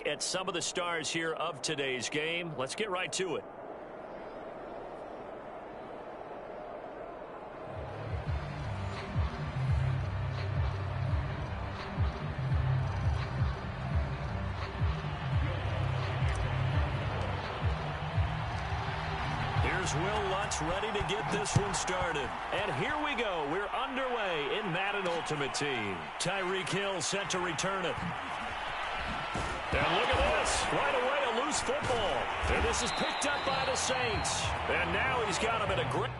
peek at some of the stars here of today's game. Let's get right to it. Will Lutz ready to get this one started. And here we go. We're underway in Madden Ultimate Team. Tyreek Hill set to return it. And look at this. Right away, a loose football. And this is picked up by the Saints. And now he's got him at a great...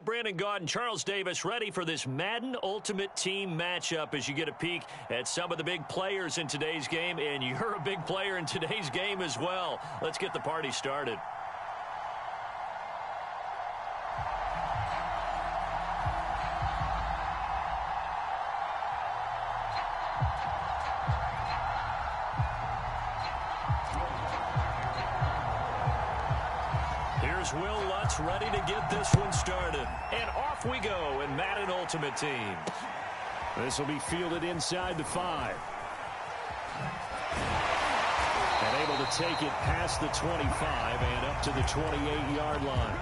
Brandon Gaud and Charles Davis ready for this Madden Ultimate Team matchup as you get a peek at some of the big players in today's game, and you're a big player in today's game as well. Let's get the party started. Here's Will Lutz ready to get this one started. And off we go in Madden Ultimate Team. This will be fielded inside the 5. And able to take it past the 25 and up to the 28-yard line.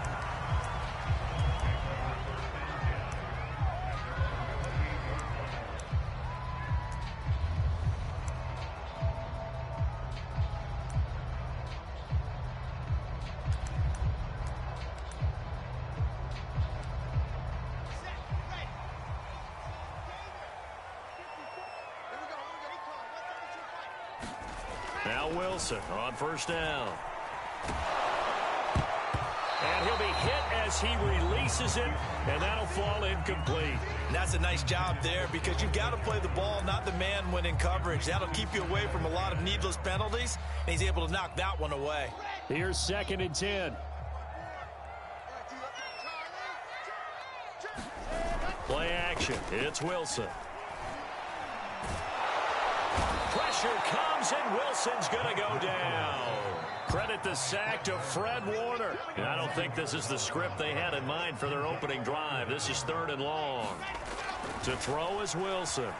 Now Wilson on first down. And he'll be hit as he releases it, and that'll fall incomplete. And that's a nice job there because you've got to play the ball, not the man when in coverage. That'll keep you away from a lot of needless penalties, and he's able to knock that one away. Here's 2nd and 10. Play action. It's Wilson. Pressure comes, and Wilson's going to go down. Credit the sack to Fred Warner. And I don't think this is the script they had in mind for their opening drive. This is 3rd and long. To throw is Wilson.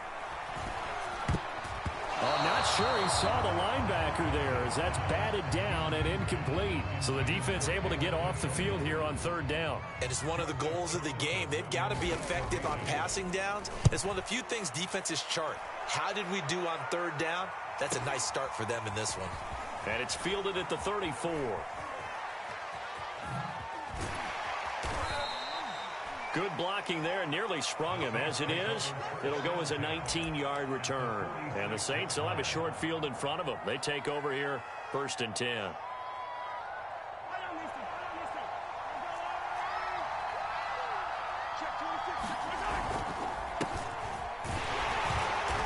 Oh, not sure he saw the linebacker there as that's batted down and incomplete. So the defense able to get off the field here on 3rd down. And it's one of the goals of the game. They've got to be effective on passing downs. It's one of the few things defenses chart. How did we do on 3rd down? That's a nice start for them in this one. And it's fielded at the 34. Good blocking there, nearly sprung him. As it is, it'll go as a 19-yard return. And the Saints will have a short field in front of them. They take over here, 1st and 10.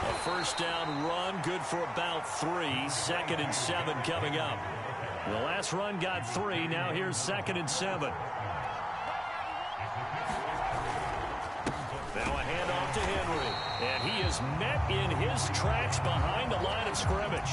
A first down run, good for about 3. 2nd and 7 coming up. The last run got 3. Now here's 2nd and 7. Now a handoff to Henry. And he is met in his tracks behind the line of scrimmage.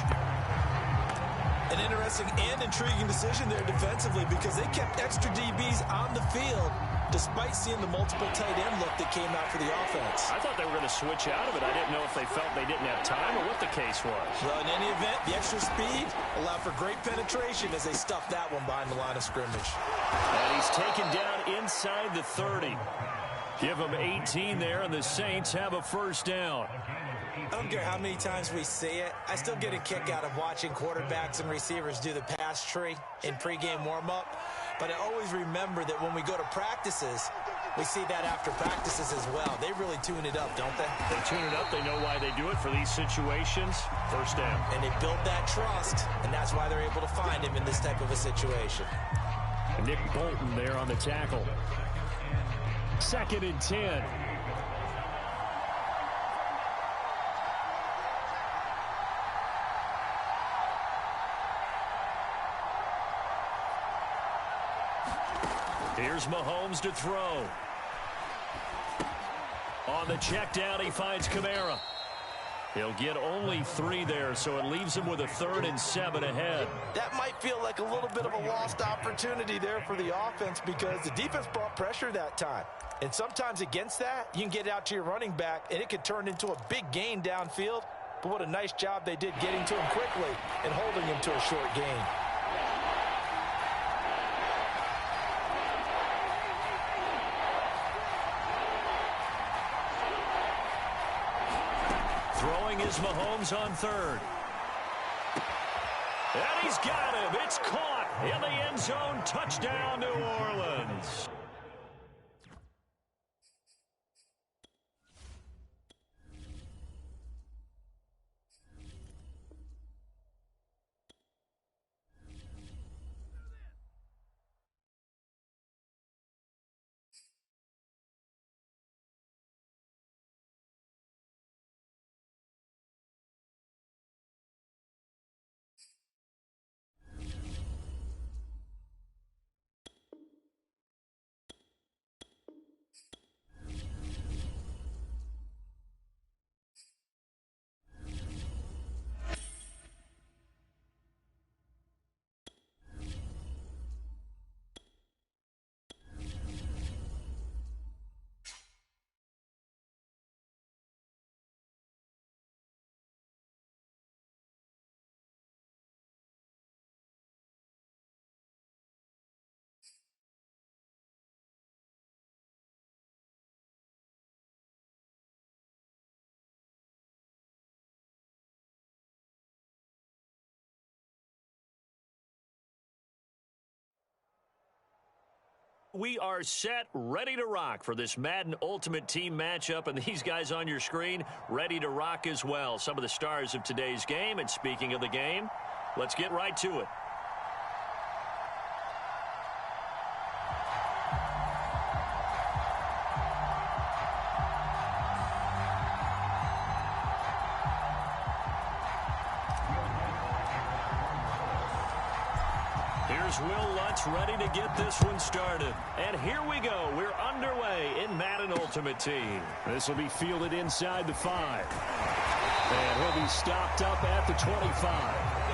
An interesting and intriguing decision there defensively because they kept extra DBs on the field despite seeing the multiple tight end look that came out for the offense. I thought they were going to switch out of it. I didn't know if they felt they didn't have time or what the case was. Well, in any event, the extra speed allowed for great penetration as they stuffed that one behind the line of scrimmage. And he's taken down inside the 30. Give them 18 there, and the Saints have a first down. I don't care how many times we see it. I still get a kick out of watching quarterbacks and receivers do the pass tree in pregame warm-up. But I always remember that when we go to practices, we see that after practices as well. They really tune it up, don't they? They tune it up. They know why they do it for these situations. First down. And they build that trust, and that's why they're able to find him in this type of a situation. And Nick Bolton there on the tackle. 2nd and 10. Here's Mahomes to throw. On the check down, he finds Kamara. He'll get only 3 there, so it leaves him with a 3rd and 7 ahead. That might feel like a little bit of a lost opportunity there for the offense because the defense brought pressure that time. And sometimes against that, you can get out to your running back, and it could turn into a big gain downfield. But what a nice job they did getting to him quickly and holding him to a short gain. Throwing is Mahomes on 3rd. And he's got him. It's caught in the end zone. Touchdown, New Orleans. We are set, ready to rock for this Madden Ultimate Team matchup, and these guys on your screen ready to rock as well. Some of the stars of today's game, and speaking of the game, let's get right to it. Will Lutz ready to get this one started. And here we go. We're underway in Madden Ultimate Team. This will be fielded inside the 5. And he'll be stopped up at the 25.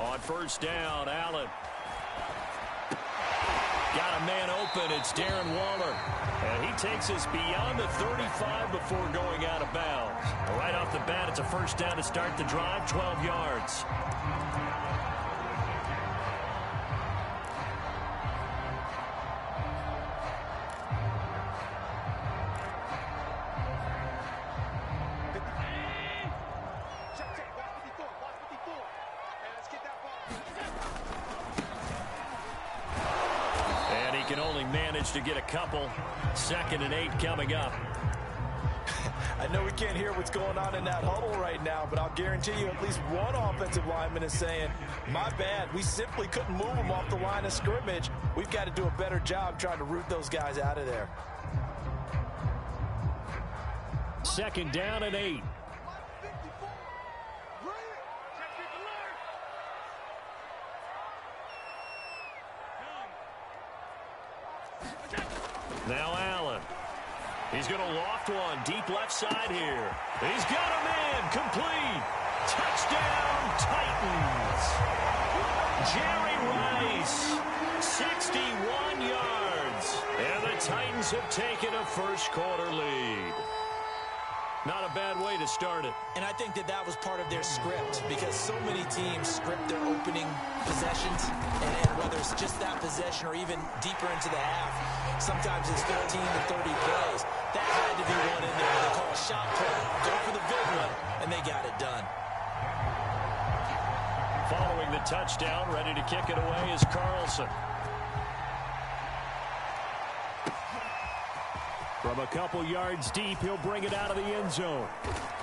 On first down, Allen. Got a man open. It's Darren Waller. And he takes us beyond the 35 before going out of bounds. Right off the bat, it's a first down to start the drive, 12 yards. To get a couple. 2nd and 8 coming up. I know we can't hear what's going on in that huddle right now, but I'll guarantee you at least one offensive lineman is saying, my bad, we simply couldn't move them off the line of scrimmage. We've got to do a better job trying to root those guys out of there. 2nd down and 8. Now Allen. He's going to loft one deep left side here. He's got him in. Complete. Touchdown, Titans. Jerry Rice, 61 yards. And the Titans have taken a first-quarter lead. Not a bad way to start it. And I think that was part of their script, because so many teams script their opening possessions, and whether it's just that possession or even deeper into the half, sometimes it's 15 to 30 plays. That had to be one in there. They call a shot play, go for the big one, and they got it done. Following the touchdown, ready to kick it away is Carlson. From a couple yards deep, he'll bring it out of the end zone.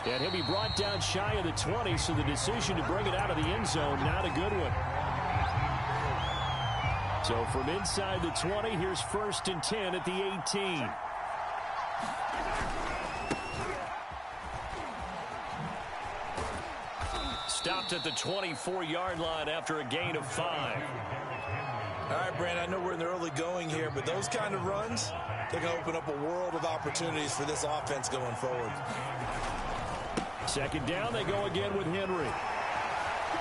And he'll be brought down shy of the 20, so the decision to bring it out of the end zone, not a good one. So from inside the 20, here's 1st and 10 at the 18. Stopped at the 24-yard line after a gain of 5. All right, Brandon, I know we're in the early going here, but those kind of runs, they're going to open up a world of opportunities for this offense going forward. 2nd down, they go again with Henry.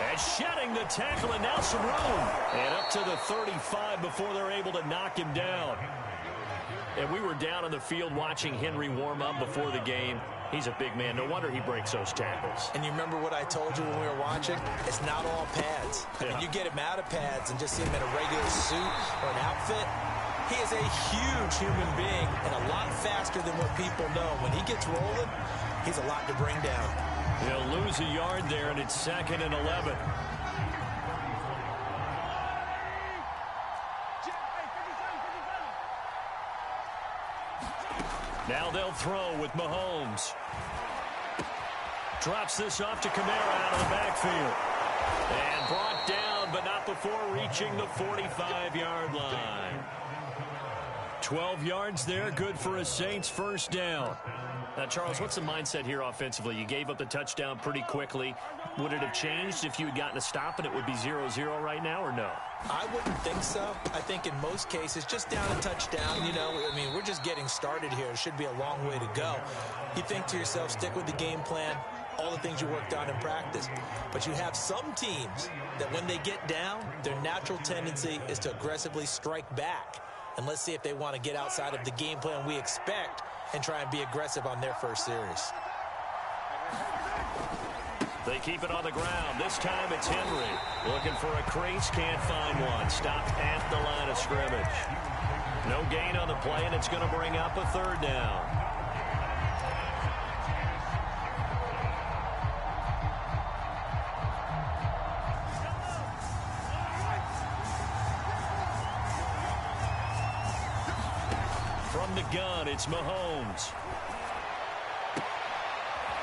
And shedding the tackle, and now some room. And up to the 35 before they're able to knock him down. And we were down on the field watching Henry warm up before the game. He's a big man. No wonder he breaks those tackles. And you remember what I told you when we were watching? It's not all pads. I mean, you get him out of pads and just see him in a regular suit or an outfit. He is a huge human being and a lot faster than what people know. When he gets rolling, he's a lot to bring down. He'll lose a yard there, and it's 2nd and 11. Now they'll throw with Mahomes. Drops this off to Kamara out of the backfield. And brought down, but not before reaching the 45-yard line. 12 yards there, good for a Saints first down. Now, Charles, what's the mindset here offensively? You gave up the touchdown pretty quickly. Would it have changed if you had gotten a stop and it would be 0-0 right now, or no? I wouldn't think so. I think in most cases, just down a touchdown, you know, I mean, we're just getting started here. It should be a long way to go. You think to yourself, stick with the game plan, all the things you worked on in practice. But you have some teams that when they get down, their natural tendency is to aggressively strike back. And let's see if they want to get outside of the game plan we expect and try and be aggressive on their first series. They keep it on the ground. This time it's Henry. Looking for a crease, can't find one. Stopped at the line of scrimmage. No gain on the play, and it's going to bring up a 3rd down. From the gun, it's Mahomes.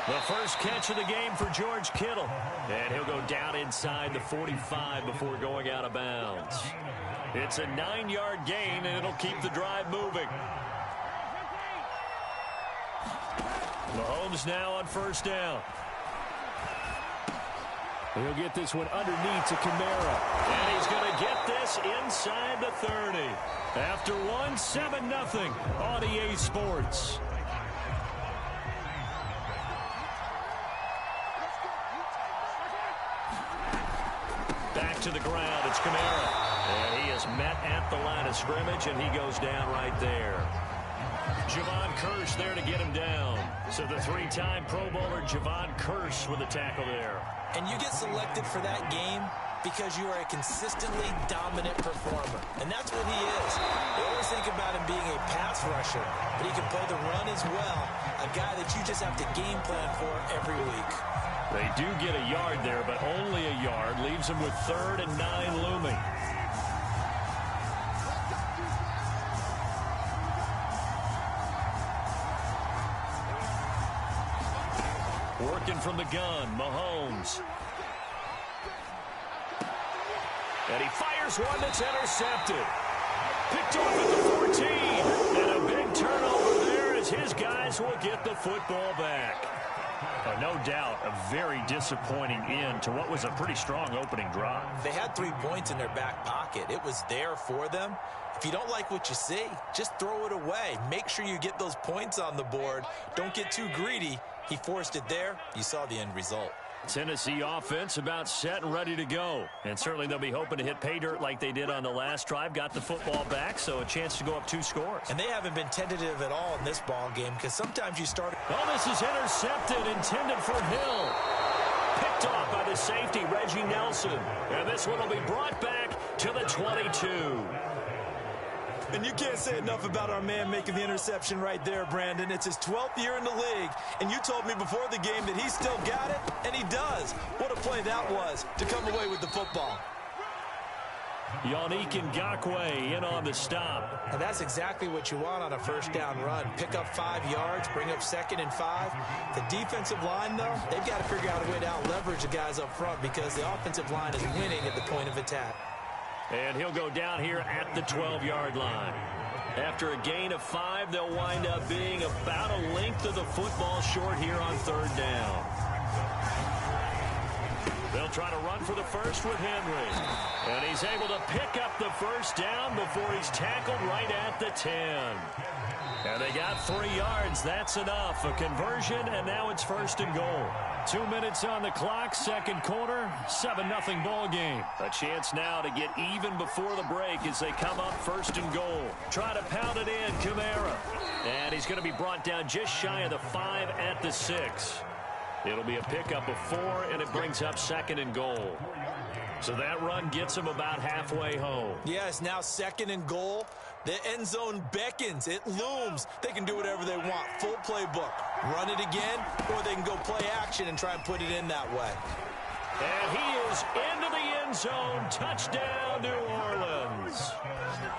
The first catch of the game for George Kittle. And he'll go down inside the 45 before going out of bounds. It's a 9-yard gain, and it'll keep the drive moving. Mahomes now on 1st down. He'll get this one underneath to Kamara. And he's going to get this inside the 30. After one, 7-0 on EA Sports. Back to the ground, it's Kamara. And he is met at the line of scrimmage, and he goes down right there. Javon Kearse there to get him down. So the 3-time Pro Bowler Javon Kearse with a tackle there. And you get selected for that game because you are a consistently dominant performer. And that's what he is. They always think about him being a pass rusher, but he can play the run as well. A guy that you just have to game plan for every week. They do get a yard there, but only a yard. Leaves them with 3rd and 9 looming. Working from the gun, Mahomes. And he fires one that's intercepted. Picked off at the 14. And a big turnover there as his guys will get the football back. No doubt a very disappointing end to what was a pretty strong opening drive. They had 3 points in their back pocket. It was there for them. If you don't like what you see, just throw it away. Make sure you get those points on the board. Don't get too greedy. He forced it there. You saw the end result. Tennessee offense about set and ready to go. And certainly they'll be hoping to hit pay dirt like they did on the last drive. Got the football back, so a chance to go up 2 scores. And they haven't been tentative at all in this ball game because sometimes you start. Oh, this is intercepted, intended for Hill. Picked off by the safety, Reggie Nelson. And this one will be brought back to the 22. And you can't say enough about our man making the interception right there, Brandon. It's his 12th year in the league, and you told me before the game that he still got it, and he does. What a play that was to come away with the football. Yannick Ngakoue in on the stop. And that's exactly what you want on a first down run. Pick up 5 yards, bring up 2nd and 5. The defensive line, though, they've got to figure out a way to out-leverage the guys up front because the offensive line is winning at the point of attack. And he'll go down here at the 12-yard line. After a gain of 5, they'll wind up being about a length of the football short here on 3rd down. They'll try to run for the first with Henry. And he's able to pick up the first down before he's tackled right at the 10. And they got 3 yards. That's enough. A conversion, and now it's 1st and goal. 2 minutes on the clock, 2nd quarter, 7-0 ball game. A chance now to get even before the break as they come up 1st and goal. Try to pound it in, Kamara. And he's going to be brought down just shy of the 5 at the 6. It'll be a pickup of 4, and it brings up 2nd and goal. So that run gets him about halfway home. Yeah, it's now 2nd and goal. The end zone beckons. It looms. They can do whatever they want. Full playbook. Run it again, or they can go play action and try and put it in that way. And he is into the end zone. Touchdown, New Orleans.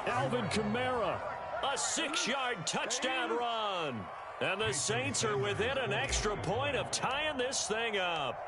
Alvin Kamara, a 6-yard touchdown run. And the Saints are within an extra point of tying this thing up.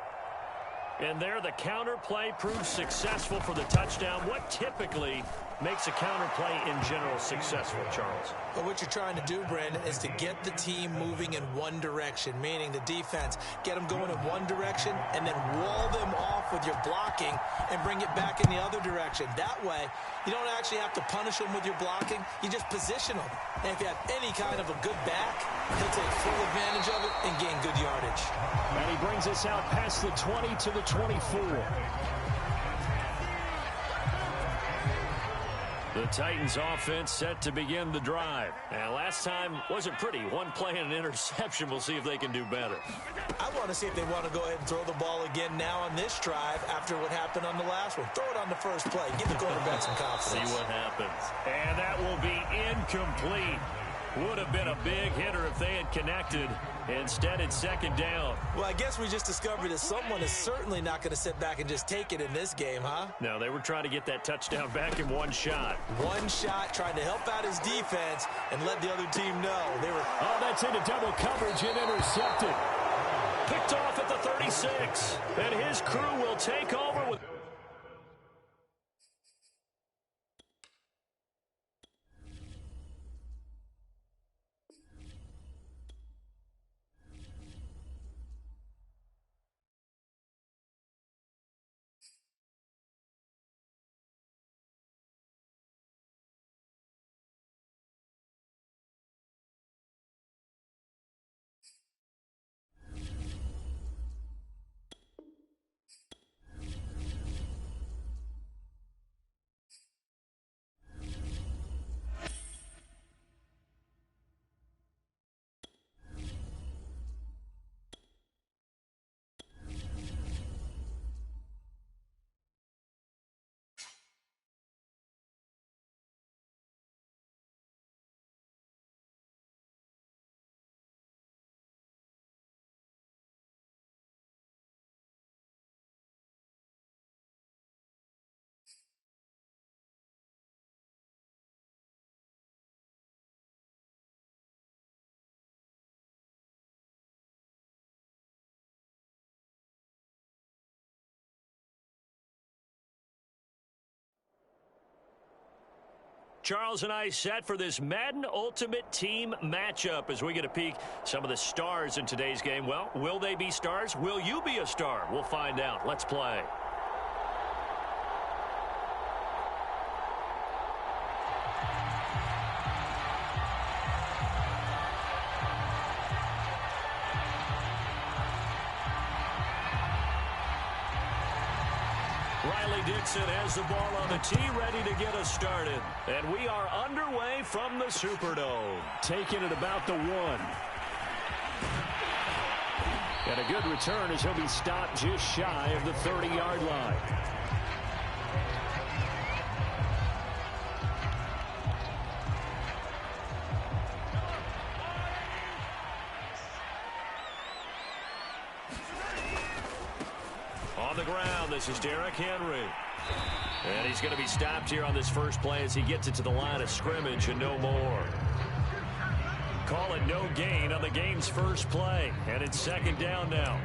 And there the counter play proves successful for the touchdown. What typically makes a counter play in general successful, Charles? But what you're trying to do, Brandon, is to get the team moving in one direction, meaning the defense, get them going in one direction and then wall them off with your blocking and bring it back in the other direction. That way, you don't actually have to punish them with your blocking. You just position them. And if you have any kind of a good back, he'll take full advantage of it and gain good yardage. And he brings us out past the 20 to the 24. The Titans offense set to begin the drive. And last time wasn't pretty. One play and an interception. We'll see if they can do better. I want to see if they want to go ahead and throw the ball again now on this drive after what happened on the last one. Throw it on the first play. Give the quarterback some confidence. See what happens. And that will be incomplete. Would have been a big hitter if they had connected. Instead, it's 2nd down. Well, I guess we just discovered that someone is certainly not going to sit back and just take it in this game, huh? No, they were trying to get that touchdown back in one shot. One shot, trying to help out his defense and let the other team know. They were. Oh, that's into double coverage and intercepted. Picked off at the 36. And his crew will take over with... Charles and I set for this Madden Ultimate Team matchup as we get a peek some of the stars in today's game. Well, will they be stars? Will you be a star? We'll find out. Let's play. Dixon has the ball on the tee, ready to get us started. And we are underway from the Superdome. Taking it about the 1. And a good return as he'll be stopped just shy of the 30-yard line. On the ground, this is Derrick Henry. And he's going to be stopped here on this first play as he gets it to the line of scrimmage and no more. Call it no gain on the game's first play. And it's second down now.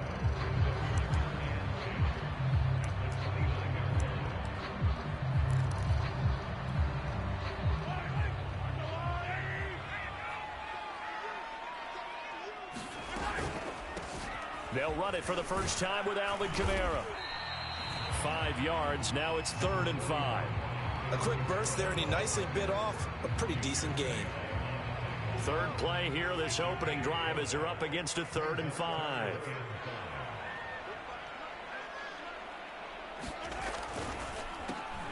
They'll run it for the first time with Alvin Kamara. 5 yards. Now it's 3rd and 5. A quick burst there, and he nicely bit off a pretty decent gain. Third play here, this opening drive, as they're up against a 3rd and 5.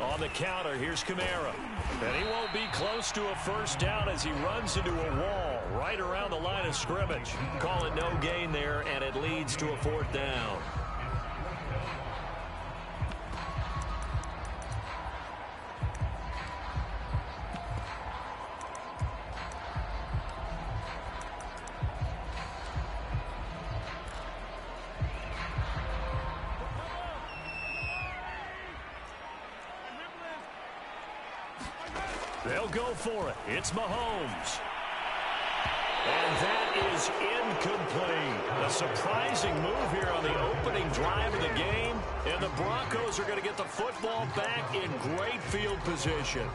On the counter, here's Kamara. And he won't be close to a first down as he runs into a wall right around the line of scrimmage. Call it no gain there, and it leads to a 4th down. They'll go for it. It's Mahomes. And that is incomplete. A surprising move here on the opening drive of the game. And the Broncos are going to get the football back in great field position.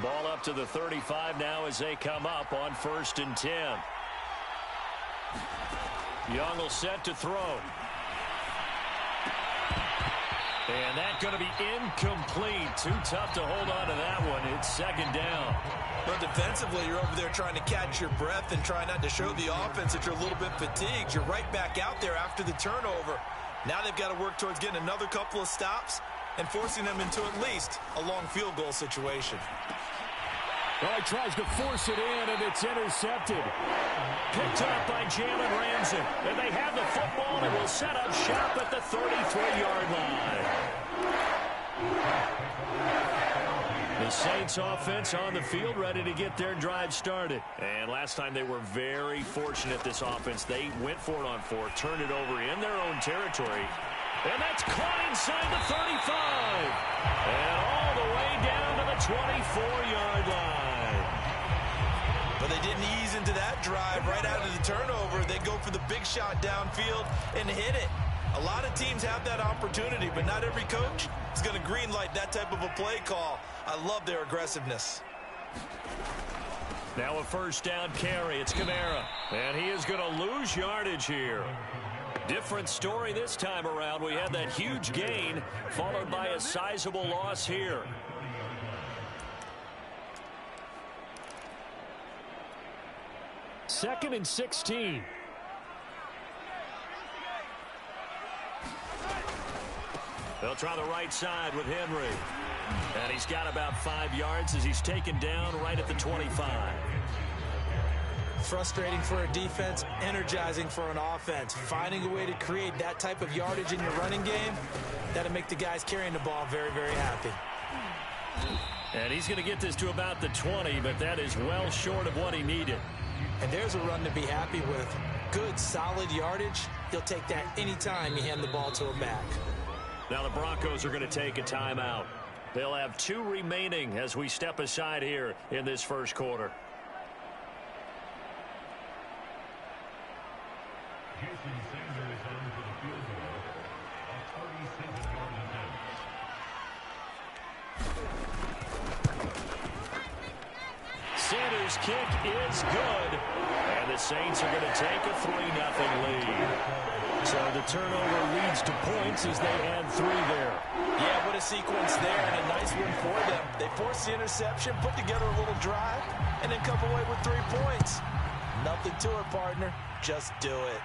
Ball up to the 35 now as they come up on 1st and 10. Young will set to throw. And that's going to be incomplete. Too tough to hold on to that one. It's 2nd down. Well, defensively, you're over there trying to catch your breath and try not to show the offense that you're a little bit fatigued. You're right back out there after the turnover. Now they've got to work towards getting another couple of stops and forcing them into at least a long field goal situation. Well, he tries to force it in, and it's intercepted. Picked up by Jalen Ramsey. And they have the football and will set up shop at the 33-yard line. The Saints offense on the field, ready to get their drive started. And last time they were very fortunate, this offense. They went for it on 4, turned it over in their own territory. And that's caught inside the 35. And all the way down to the 24-yard line. But they didn't ease into that drive right out of the turnover. They go for the big shot downfield and hit it. A lot of teams have that opportunity, but not every coach is going to greenlight that type of a play call. I love their aggressiveness. Now a 1st down carry. It's Kamara. And he is going to lose yardage here. Different story this time around. We had that huge gain followed by a sizable loss here. Second and 16. They'll try the right side with Henry. And he's got about 5 yards as he's taken down right at the 25. Frustrating for a defense, energizing for an offense. Finding a way to create that type of yardage in your running game, that'll make the guys carrying the ball very, very happy. And he's going to get this to about the 20, but that is well short of what he needed. And there's a run to be happy with. Good, solid yardage. He'll take that anytime you hand the ball to him back. Now the Broncos are going to take a timeout. They'll have 2 remaining as we step aside here in this first quarter. Sanders' kick is good. And the Saints are going to take a 3-0 lead. So the turnover leads to points as they add 3 there. Yeah, what a sequence there, and a nice win for them. They forced the interception, put together a little drive, and then come away with 3 points. Nothing to it, partner. Just do it.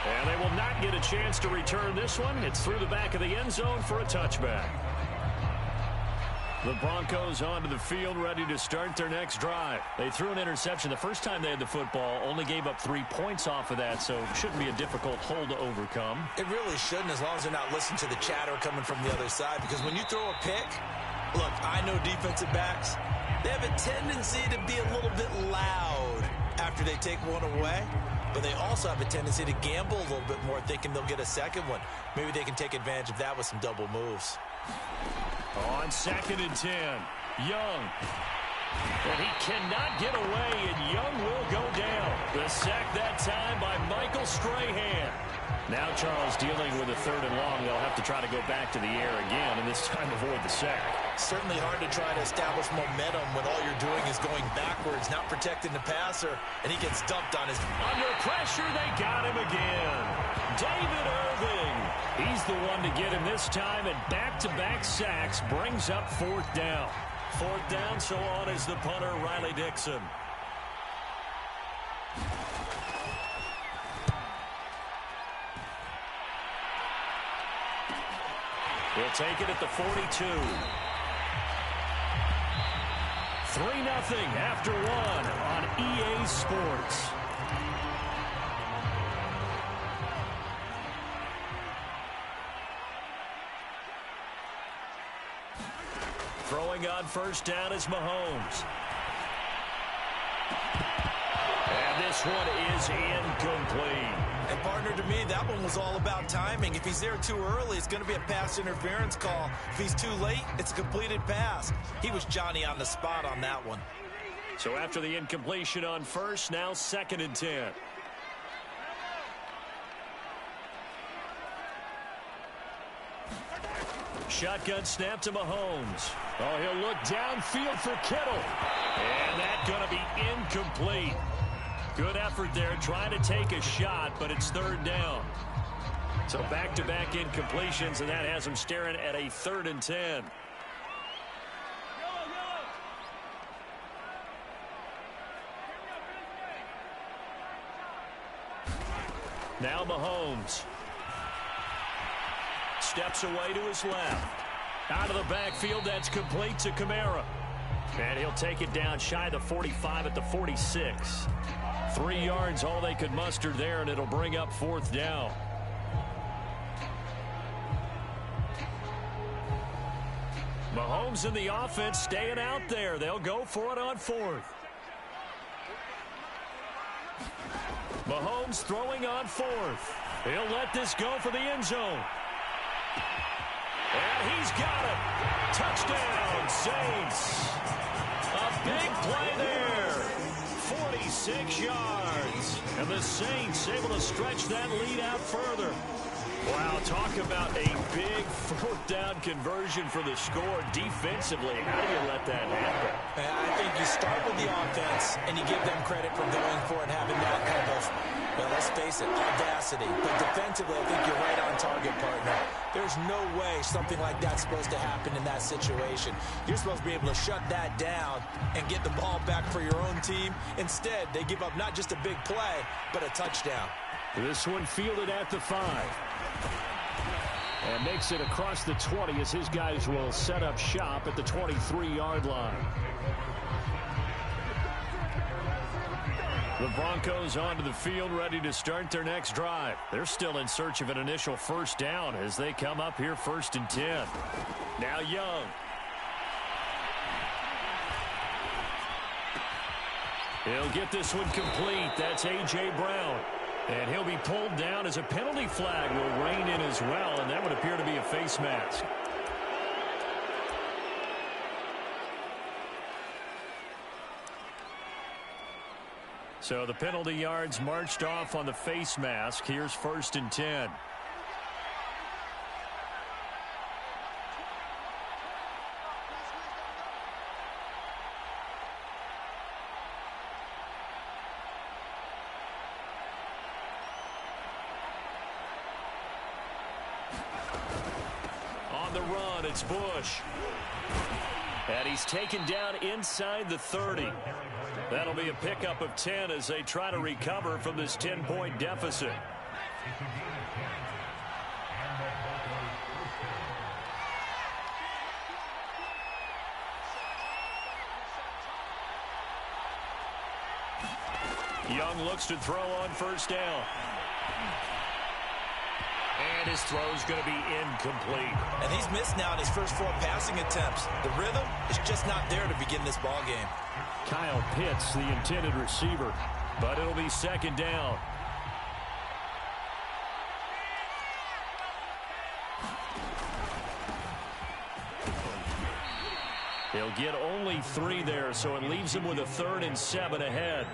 And they will not get a chance to return this one. It's through the back of the end zone for a touchback. The Broncos onto the field, ready to start their next drive. They threw an interception the first time they had the football, only gave up 3 points off of that, so it shouldn't be a difficult hole to overcome. It really shouldn't, as long as they're not listening to the chatter coming from the other side, because when you throw a pick, look, I know defensive backs, they have a tendency to be a little bit loud after they take one away, but they also have a tendency to gamble a little bit more, thinking they'll get a second one. Maybe they can take advantage of that with some double moves. On 2nd and 10, Young. And he cannot get away, and Young will go down. The sack that time by Michael Strahan. Now Charles dealing with a 3rd and long. They'll have to try to go back to the air again, and this time avoid the sack. Certainly hard to try to establish momentum when all you're doing is going backwards, not protecting the passer, and he gets dumped on his... Under pressure, they got him again. David Irving. He's the one to get him this time, and back-to-back sacks brings up 4th down. 4th down, so on is the punter, Riley Dixon. He'll take it at the 42. 3-0 after 1 on EA Sports. Throwing on 1st down is Mahomes. And this one is incomplete. And partner, to me, that one was all about timing. If he's there too early, it's going to be a pass interference call. If he's too late, it's a completed pass. He was Johnny on the spot on that one. So after the incompletion on 1st, now 2nd and 10. Shotgun snap to Mahomes. Oh, he'll look downfield for Kittle. And that's going to be incomplete. Good effort there, trying to take a shot, but it's 3rd down. So back-to-back incompletions, and that has him staring at a 3rd and 10. Now Mahomes. Steps away to his left. Out of the backfield, that's complete to Kamara. And he'll take it down shy of the 45 at the 46. 3 yards, all they could muster there, and it'll bring up 4th down. Mahomes and the offense staying out there. They'll go for it on 4th. Mahomes throwing on 4th. He'll let this go for the end zone. And he's got it. Touchdown, Saints. A big play there. 46 yards. And the Saints able to stretch that lead out further. Wow, talk about a big 4th down conversion for the score defensively. How do you let that happen? I think you start with the offense, and you give them credit for going for it, having that kind of, well, let's face it, audacity. But defensively, I think you're right on target, partner. There's no way something like that's supposed to happen in that situation. You're supposed to be able to shut that down and get the ball back for your own team. Instead, they give up not just a big play, but a touchdown. This one fielded at the 5. And makes it across the 20 as his guys will set up shop at the 23-yard line. The Broncos onto the field, ready to start their next drive. They're still in search of an initial 1st down as they come up here 1st and 10. Now Young. He'll get this one complete. That's A.J. Brown. And he'll be pulled down as a penalty flag will rein in as well, and that would appear to be a face mask. So the penalty yards marched off on the face mask. Here's 1st and 10. On the run, it's Bush. And he's taken down inside the 30. That'll be a pickup of 10 as they try to recover from this 10-point deficit. Young looks to throw on 1st down. And his throw's going to be incomplete. And he's missed now in his first 4 passing attempts. The rhythm is just not there to begin this ball game. Kyle Pitts, the intended receiver, but it'll be 2nd down. He'll get only 3 there, so it leaves him with a 3rd and 7 ahead.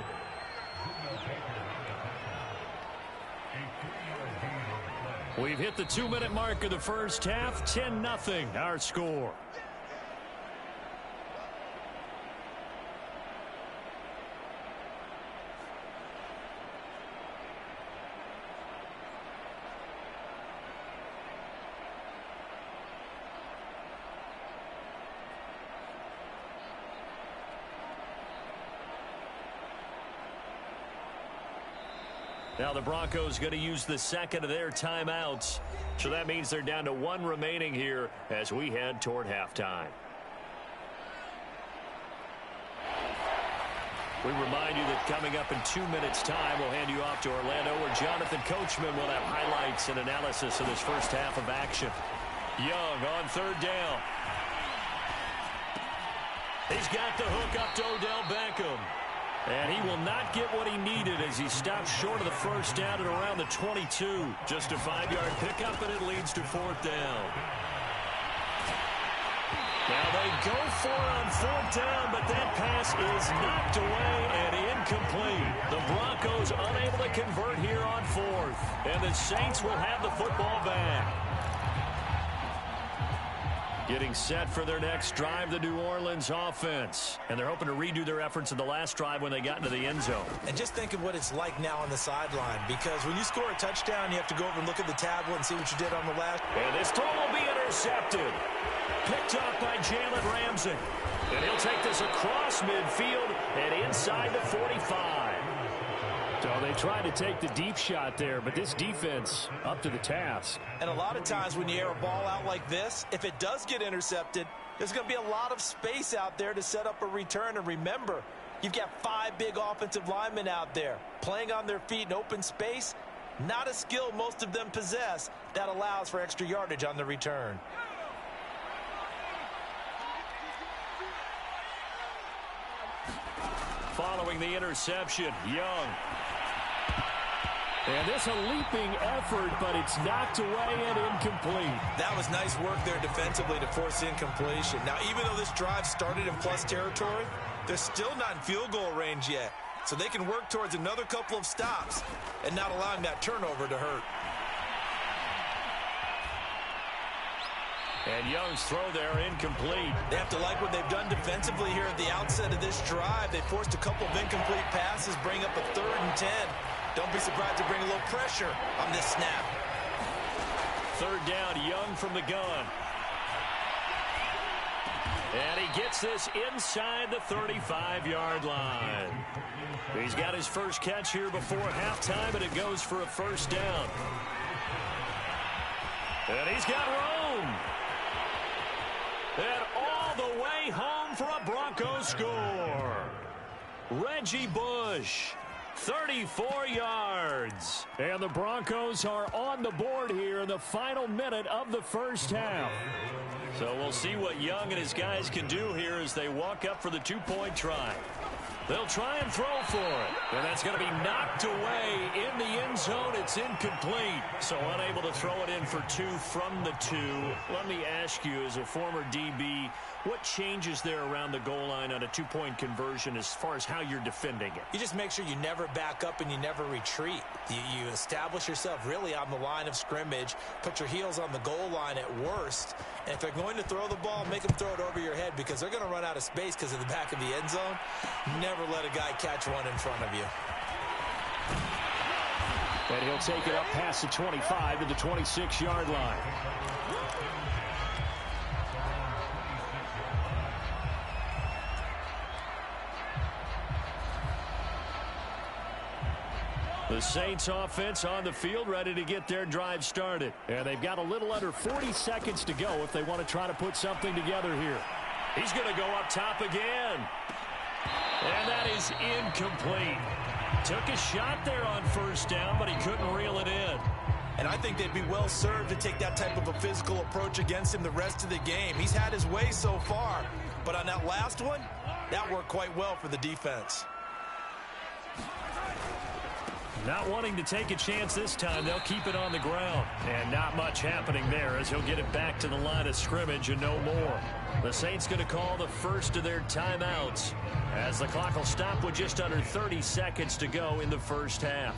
We've hit the 2-minute mark of the first half. 10-0 our score. Now the Broncos going to use the 2nd of their timeouts. So that means they're down to 1 remaining here as we head toward halftime. We remind you that coming up in 2 minutes' time, we'll hand you off to Orlando, where Jonathan Coachman will have highlights and analysis of this first half of action. Young on 3rd down. He's got the hook up to Odell Beckham. And he will not get what he needed as he stops short of the 1st down at around the 22. Just a 5-yard pickup, and it leads to 4th down. Now they go for it on 4th down, but that pass is knocked away and incomplete. The Broncos unable to convert here on 4th. And the Saints will have the football back. Getting set for their next drive, the New Orleans offense. And they're hoping to redo their efforts in the last drive when they got into the end zone. And just think of what it's like now on the sideline, because when you score a touchdown, you have to go over and look at the tablet and see what you did on the last. And this throw will be intercepted. Picked up by Jalen Ramsey. And he'll take this across midfield and inside the 45. So they tried to take the deep shot there, but this defense up to the task. And a lot of times when you air a ball out like this, if it does get intercepted, there's going to be a lot of space out there to set up a return. And remember, you've got 5 big offensive linemen out there playing on their feet in open space. Not a skill most of them possess that allows for extra yardage on the return. Following the interception, Young. And this a leaping effort, but it's knocked away and incomplete. That was nice work there defensively to force incompletion. Now, even though this drive started in plus territory, they're still not in field goal range yet. So they can work towards another couple of stops and not allowing that turnover to hurt. And Young's throw there incomplete. They have to like what they've done defensively here at the outset of this drive. They forced a couple of incomplete passes, bring up a 3rd and 10. Don't be surprised to bring a little pressure on this snap. 3rd down, Young from the gun. And he gets this inside the 35-yard line. He's got his first catch here before halftime, and it goes for a 1st down. And he's got room. And all the way home for a Broncos score. Reggie Bush, 34 yards. And the Broncos are on the board here in the final minute of the first half. So we'll see what Young and his guys can do here as they walk up for the 2-point try. They'll try and throw for it. And that's going to be knocked away in the end zone. It's incomplete. So unable to throw it in for 2 from the 2. Let me ask you, as a former DB, what changes there around the goal line on a 2-point conversion as far as how you're defending it? You just make sure you never back up and you never retreat. You establish yourself really on the line of scrimmage, put your heels on the goal line at worst, and if they're going to throw the ball, make them throw it over your head because they're going to run out of space because of the back of the end zone. Never let a guy catch one in front of you. And he'll take it up past the 25 to the 26-yard line. The Saints offense on the field ready to get their drive started. And they've got a little under 40 seconds to go if they want to try to put something together here. He's going to go up top again. And that is incomplete. Took a shot there on first down, but he couldn't reel it in. And I think they'd be well served to take that type of a physical approach against him the rest of the game. He's had his way so far, but on that last one, that worked quite well for the defense. Not wanting to take a chance this time, they'll keep it on the ground. And not much happening there as he'll get it back to the line of scrimmage and no more. The Saints going to call the first of their timeouts as the clock will stop with just under 30 seconds to go in the first half.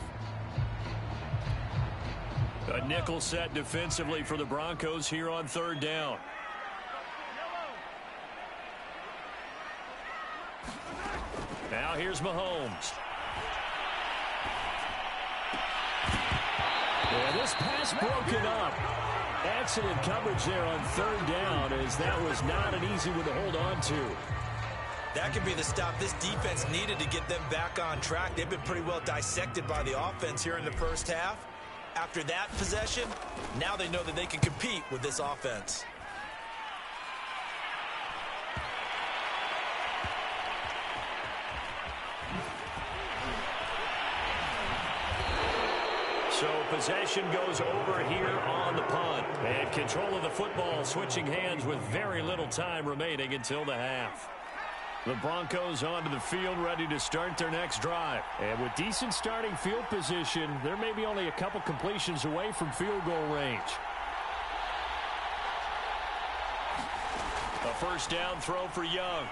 A nickel set defensively for the Broncos here on third down. Now here's Mahomes. Yeah, this pass broken up. Excellent coverage there on third down, as that was not an easy one to hold on to. That could be the stop this defense needed to get them back on track. They've been pretty well dissected by the offense here in the first half. After that possession, now they know that they can compete with this offense. So possession goes over here on the punt. And control of the football switching hands with very little time remaining until the half. The Broncos onto the field ready to start their next drive. And with decent starting field position, they're maybe only a couple completions away from field goal range. A first down throw for Young.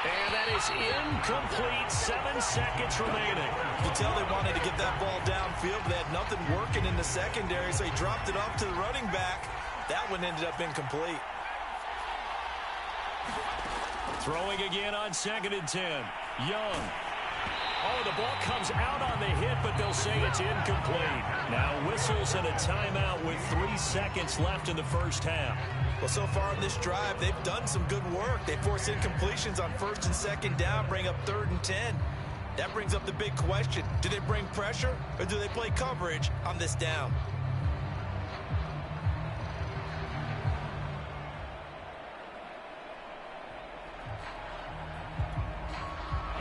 And that is incomplete. 7 seconds remaining. You can tell they wanted to get that ball downfield. They had nothing working in the secondary, so he dropped it off to the running back. That one ended up incomplete. Throwing again on 2nd and 10. Young. Oh, the ball comes out on the hit, but they'll say it's incomplete. Now whistles and a timeout with 3 seconds left in the first half. Well, so far in this drive, they've done some good work. They force incompletions on 1st and 2nd down, bring up 3rd and 10. That brings up the big question. Do they bring pressure or do they play coverage on this down?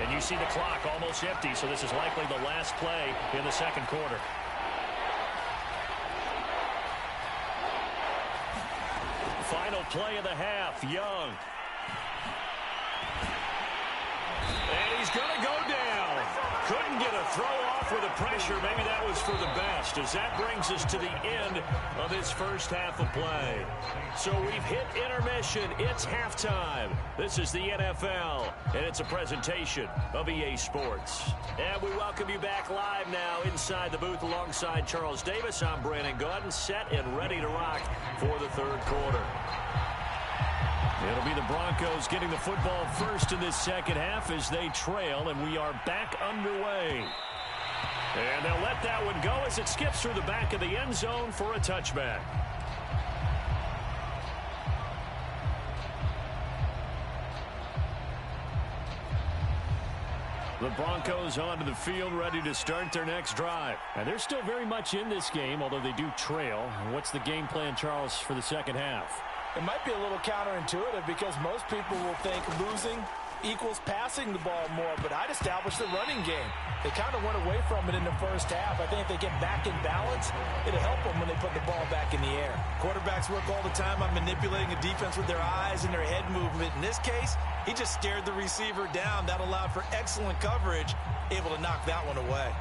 And you see the clock almost empty, so this is likely the last play in the second quarter. Final play of the half, Young. And he's going to go down. Couldn't get a throw off with the pressure. Maybe that was for the best, as that brings us to the end of this first half of play. So we've hit intermission. It's halftime. This is the NFL, and it's a presentation of EA Sports. And we welcome you back live now inside the booth alongside Charles Davis. I'm Brandon Gordon, set and ready to rock for the third quarter. It'll be the Broncos getting the football first in this second half as they trail, and we are back underway. And they'll let that one go as it skips through the back of the end zone for a touchback. The Broncos onto the field ready to start their next drive. And they're still very much in this game, although they do trail. What's the game plan, Charles, for the second half? It might be a little counterintuitive because most people will think losing equals passing the ball more, but I'd establish the running game. They kind of went away from it in the first half. I think if they get back in balance, it'll help them when they put the ball back in the air. Quarterbacks work all the time on manipulating a defense with their eyes and their head movement. In this case, He just stared the receiver down. That allowed for excellent coverage, able to knock that one away.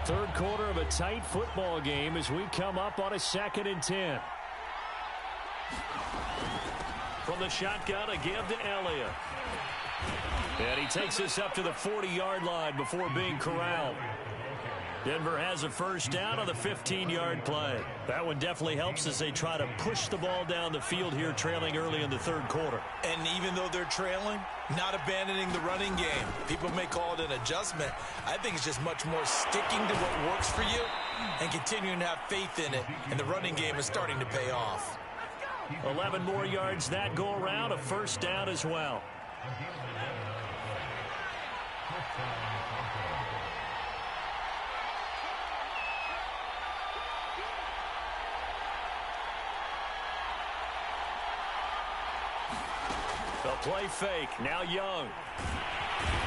Third quarter of a tight football game as we come up on a 2nd and 10. From the shotgun, a give to Elliott. And he takes us up to the 40-yard line before being corralled. Denver has a first down on the 15-yard play. That one definitely helps as they try to push the ball down the field here, trailing early in the third quarter. And even though they're trailing, not abandoning the running game. People may call it an adjustment. I think it's just much more sticking to what works for you and continuing to have faith in it. And the running game is starting to pay off. 11 more yards that go around, a first down as well. The play fake, now Young.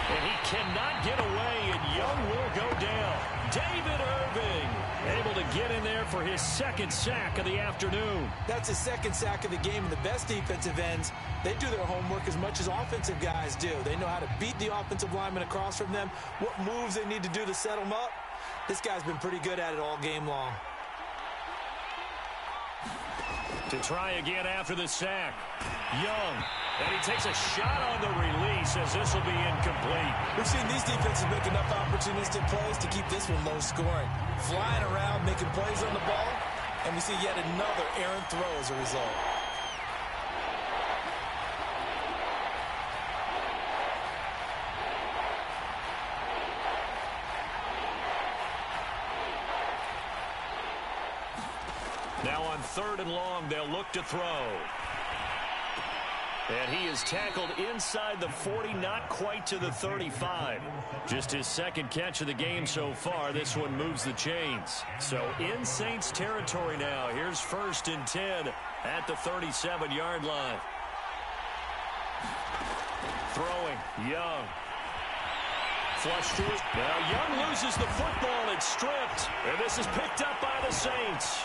And he cannot get away, and Young will go down. David Irving able to get in there for his 2nd sack of the afternoon. That's his 2nd sack of the game, and the best defensive ends, they do their homework as much as offensive guys do. They know how to beat the offensive lineman across from them, what moves they need to do to set them up. This guy's been pretty good at it all game long. To try again after the sack. Young. And he takes a shot on the release as this will be incomplete. We've seen these defenses make enough opportunistic plays to keep this one low scoring. Flying around, making plays on the ball, and we see yet another errant throw as a result. Now on 3rd and long, they'll look to throw. And he is tackled inside the 40, not quite to the 35. Just his 2nd catch of the game so far. This one moves the chains. So in Saints territory now. Here's 1st and 10 at the 37-yard line. Throwing, Young. Flush through it. Now Young loses the football. It's stripped. And this is picked up by the Saints.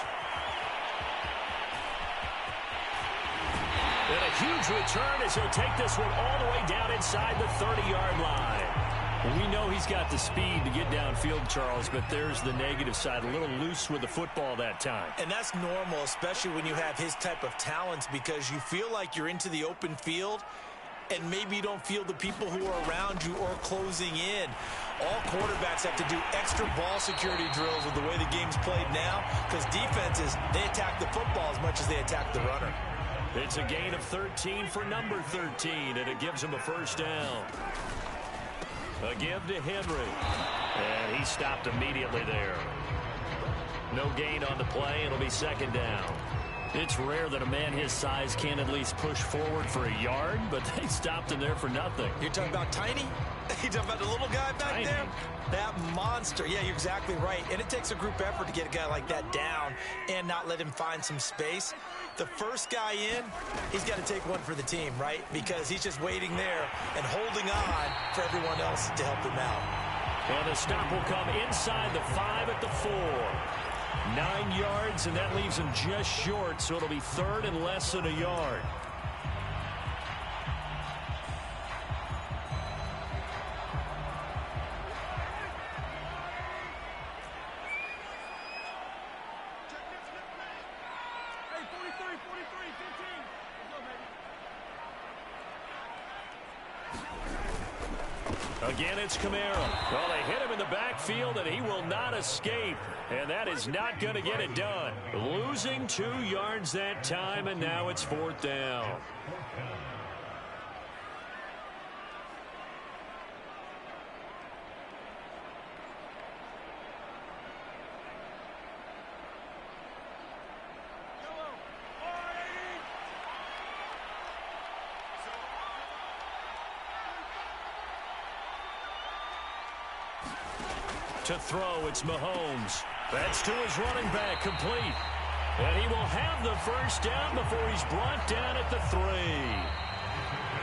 And a huge return as he'll take this one all the way down inside the 30-yard line. We know he's got the speed to get downfield, Charles, but there's the negative side. A little loose with the football that time. And that's normal, especially when you have his type of talents, because you feel like you're into the open field and maybe you don't feel the people who are around you or closing in. All quarterbacks have to do extra ball security drills with the way the game's played now, because defenses, they attack the football as much as they attack the runner. It's a gain of 13 for number 13, and it gives him a first down. A give to Henry. And he stopped immediately there. No gain on the play. It'll be 2nd down. It's rare that a man his size can at least push forward for a yard, but they stopped him there for nothing. You're talking about Tiny? You're talking about the little guy back there? That monster. Yeah, you're exactly right. And it takes a group effort to get a guy like that down and not let him find some space. The first guy in, he's got to take one for the team, right? Because he's just waiting there and holding on for everyone else to help him out. And the stop will come inside the 5 at the 4. 9 yards, and that leaves him just short, so it'll be 3rd and less than a yard. Again, it's Kamara. Well, they hit him in the backfield, and he will not escape. And that is not going to get it done. Losing 2 yards that time, and now it's 4th down. To throw, it's Mahomes. That's to his running back, complete. And he will have the first down before he's brought down at the 3.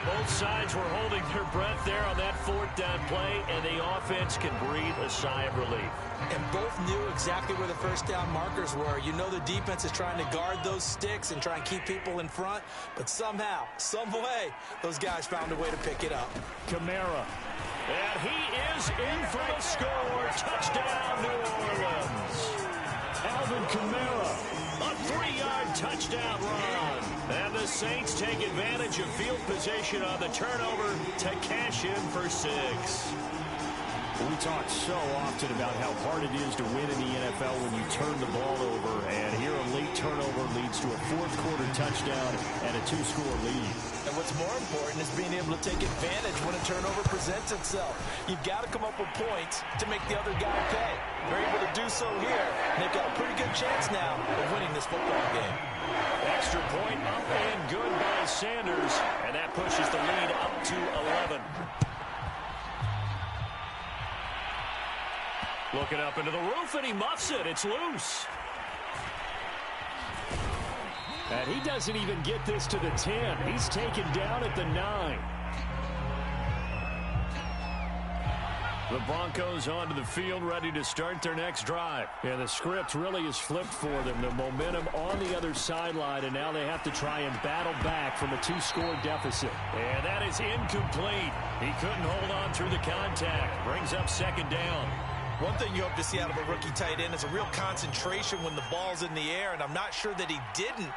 Both sides were holding their breath there on that fourth down play, and the offense can breathe a sigh of relief. And both knew exactly where the first down markers were. You know the defense is trying to guard those sticks and try and keep people in front, but somehow, some way, those guys found a way to pick it up. Kamara. And he is in for the score. Touchdown, New Orleans. Alvin Kamara, a 3-yard touchdown run. And the Saints take advantage of field position on the turnover to cash in for 6. We talk so often about how hard it is to win in the NFL when you turn the ball over. And here a late turnover leads to a fourth-quarter touchdown and a 2-score lead. And what's more important is being able to take advantage when a turnover presents itself. You've got to come up with points to make the other guy pay. They're able to do so here. They've got a pretty good chance now of winning this football game. Extra point up and good by Sanders. And that pushes the lead up to 11. Looking up into the roof, and he muffs it. It's loose. And he doesn't even get this to the 10. He's taken down at the 9. The Broncos onto the field, ready to start their next drive. And the script really is flipped for them. The momentum on the other sideline, and now they have to try and battle back from a 2-score deficit. And that is incomplete. He couldn't hold on through the contact. Brings up second down. One thing you hope to see out of a rookie tight end is a real concentration when the ball's in the air, and I'm not sure that he didn't,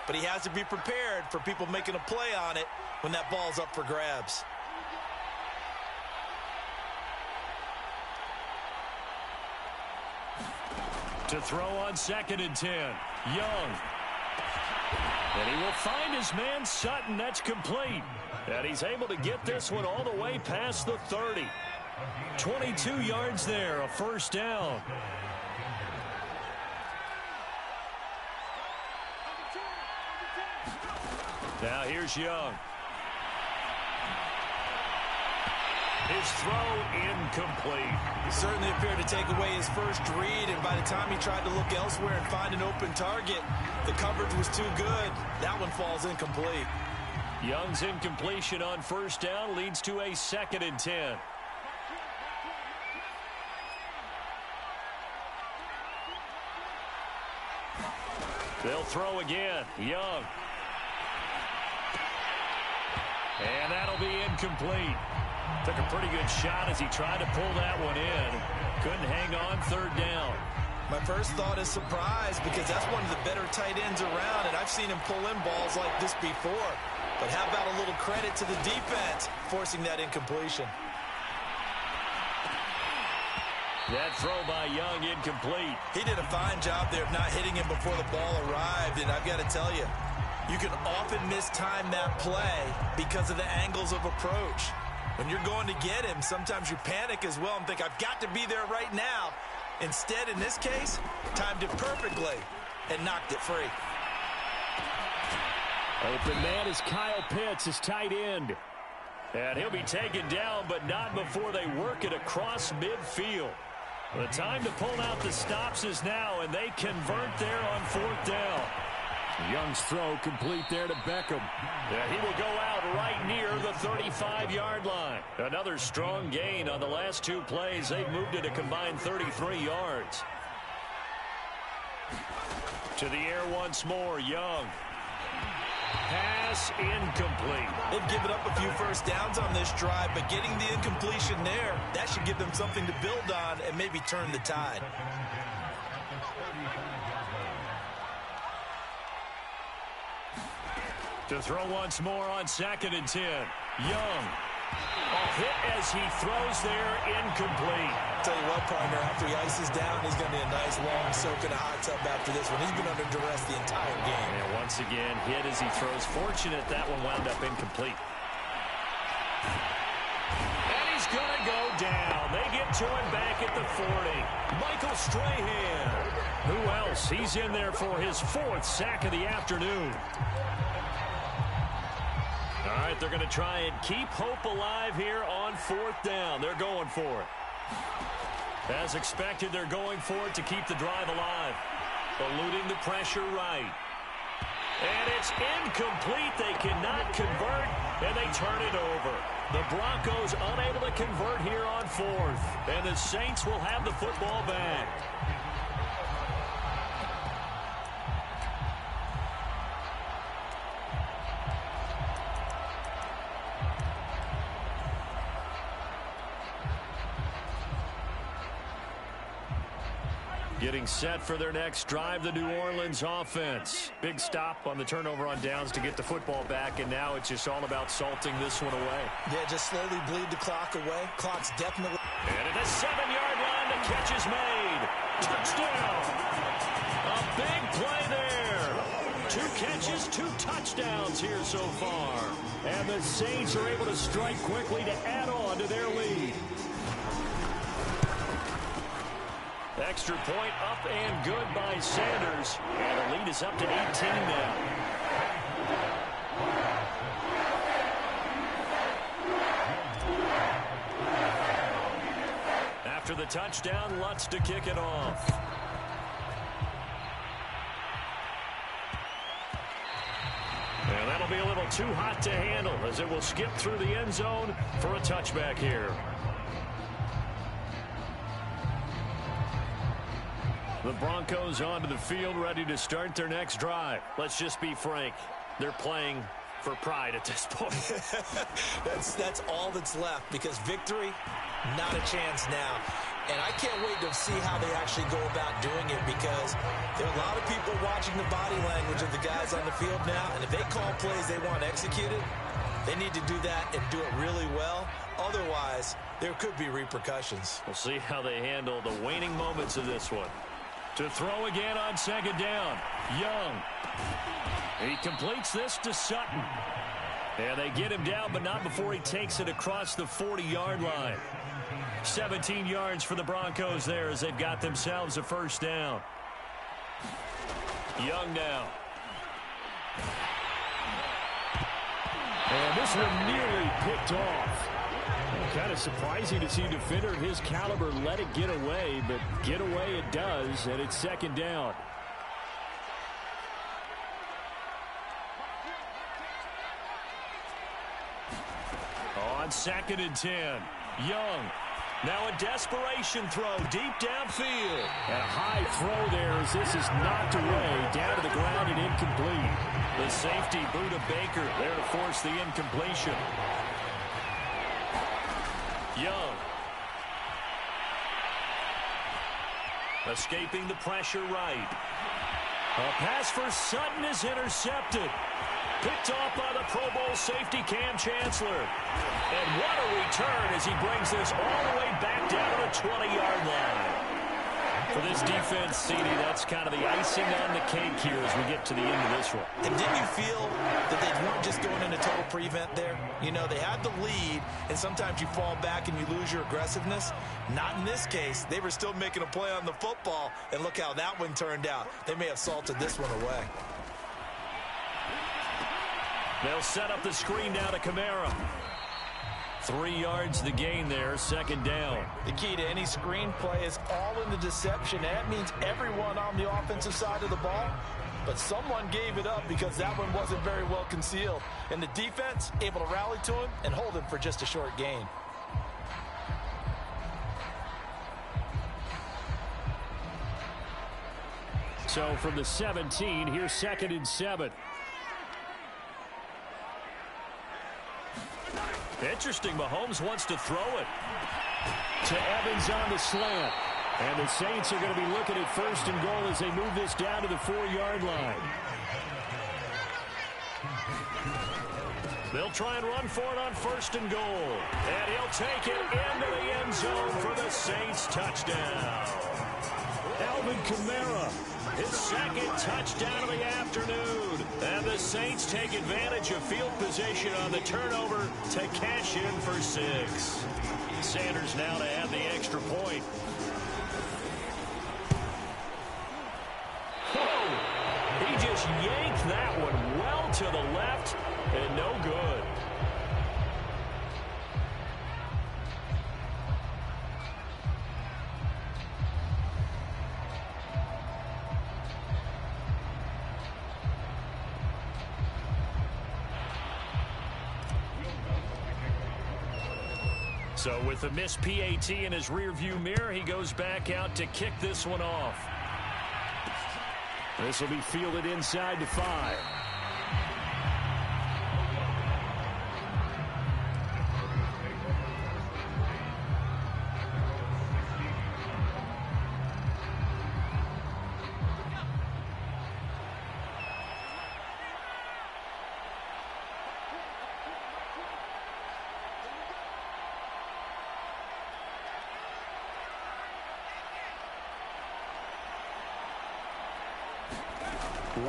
but he has to be prepared for people making a play on it when that ball's up for grabs. To throw on 2nd and 10. Young. And he will find his man Sutton. That's complete. And he's able to get this one all the way past the 30. 22 yards there, a first down. Now here's Young. His throw incomplete. He certainly appeared to take away his first read, and by the time he tried to look elsewhere and find an open target, the coverage was too good. That one falls incomplete. Young's incompletion on first down leads to a 2nd and 10. They'll throw again. Young. And that'll be incomplete. Took a pretty good shot as he tried to pull that one in. Couldn't hang on, third down. My first thought is surprise, because that's one of the better tight ends around, and I've seen him pull in balls like this before. But how about a little credit to the defense forcing that incompletion? That throw by Young incomplete. He did a fine job there of not hitting him before the ball arrived, and I've got to tell you, you can often mistime that play because of the angles of approach. When you're going to get him, sometimes you panic as well and think, I've got to be there right now. Instead, in this case, timed it perfectly and knocked it free. Open man is Kyle Pitts, his tight end. And he'll be taken down, but not before they work it across midfield. The time to pull out the stops is now, and they convert there on fourth down. Young's throw complete there to Beckham. Yeah, he will go out right near the 35-yard line. Another strong gain on the last 2 plays. They've moved it a combined 33 yards. To the air once more, Young. Pass incomplete. They've given up a few first downs on this drive, but getting the incompletion there, that should give them something to build on and maybe turn the tide. To throw once more on 2nd and 10. Young. A hit as he throws there, incomplete. Tell you what, partner, after he ices down, he's going to be a nice long soak in a hot tub after this one. He's been under duress the entire game. And once again, hit as he throws. Fortunate that one wound up incomplete. And he's going to go down. They get to him back at the 40. Michael Strahan. Who else? He's in there for his 4th sack of the afternoon. All right, they're going to try and keep hope alive here on 4th down. They're going for it. As expected, they're going for it to keep the drive alive. Eluding the pressure right. And it's incomplete. They cannot convert, and they turn it over. The Broncos unable to convert here on fourth, and the Saints will have the football back. Getting set for their next drive, the New Orleans offense. Big stop on the turnover on downs to get the football back, and now it's just all about salting this one away. Yeah, just slowly bleed the clock away. Clock's definitely... And at the 7-yard line, the catch is made. Touchdown! A big play there. 2 catches, 2 touchdowns here so far. And the Saints are able to strike quickly to add on to their lead. Extra point up and good by Sanders. And the lead is up to 18 now. After the touchdown, Lutz to kick it off. And that'll be a little too hot to handle as it will skip through the end zone for a touchback here. The Broncos onto the field, ready to start their next drive. Let's just be frank. They're playing for pride at this point. That's all that's left, because victory, not a chance now. And I can't wait to see how they actually go about doing it, because there are a lot of people watching the body language of the guys on the field now. And if they call plays they want executed, they need to do that and do it really well. Otherwise, there could be repercussions. We'll see how they handle the waning moments of this one. To throw again on second down. Young. He completes this to Sutton. And they get him down, but not before he takes it across the 40-yard line. 17 yards for the Broncos there as they've got themselves a first down. Young now. And this one nearly picked off. Kind of surprising to see a defender of his caliber let it get away, but get away it does, and it's second down. On 2nd and 10, Young. Now a desperation throw deep downfield. And a high throw there as this is knocked away, down to the ground and incomplete. The safety, Buda Baker, there to force the incompletion. Young. Escaping the pressure right. A pass for Sutton is intercepted. Picked off by the Pro Bowl safety Cam Chancellor. And what a return as he brings this all the way back down to the 20-yard line. For this defense, CD, that's kind of the icing on the cake here as we get to the end of this one. And didn't you feel that they weren't just going into total prevent there? You know, they had the lead, and sometimes you fall back and you lose your aggressiveness. Not in this case. They were still making a play on the football, and look how that one turned out. They may have salted this one away. They'll set up the screen now to Kamara. 3 yards the gain there, second down. The key to any screen play is all in the deception. That means everyone on the offensive side of the ball, but someone gave it up because that one wasn't very well concealed. And the defense able to rally to him and hold him for just a short gain. So from the 17, here's 2nd and 7. Interesting, Mahomes wants to throw it. To Evans on the slant. And the Saints are going to be looking at 1st and goal as they move this down to the 4-yard line. They'll try and run for it on 1st and goal. And he'll take it into the end zone for the Saints touchdown. Alvin Kamara, his 2nd touchdown of the afternoon. And the Saints take advantage of field position on the turnover to cash in for 6. Sanders now to add the extra point. Whoa! He just yanked that one well to the left and no good. So with the missed PAT in his rearview mirror, he goes back out to kick this one off. This will be fielded inside to 5.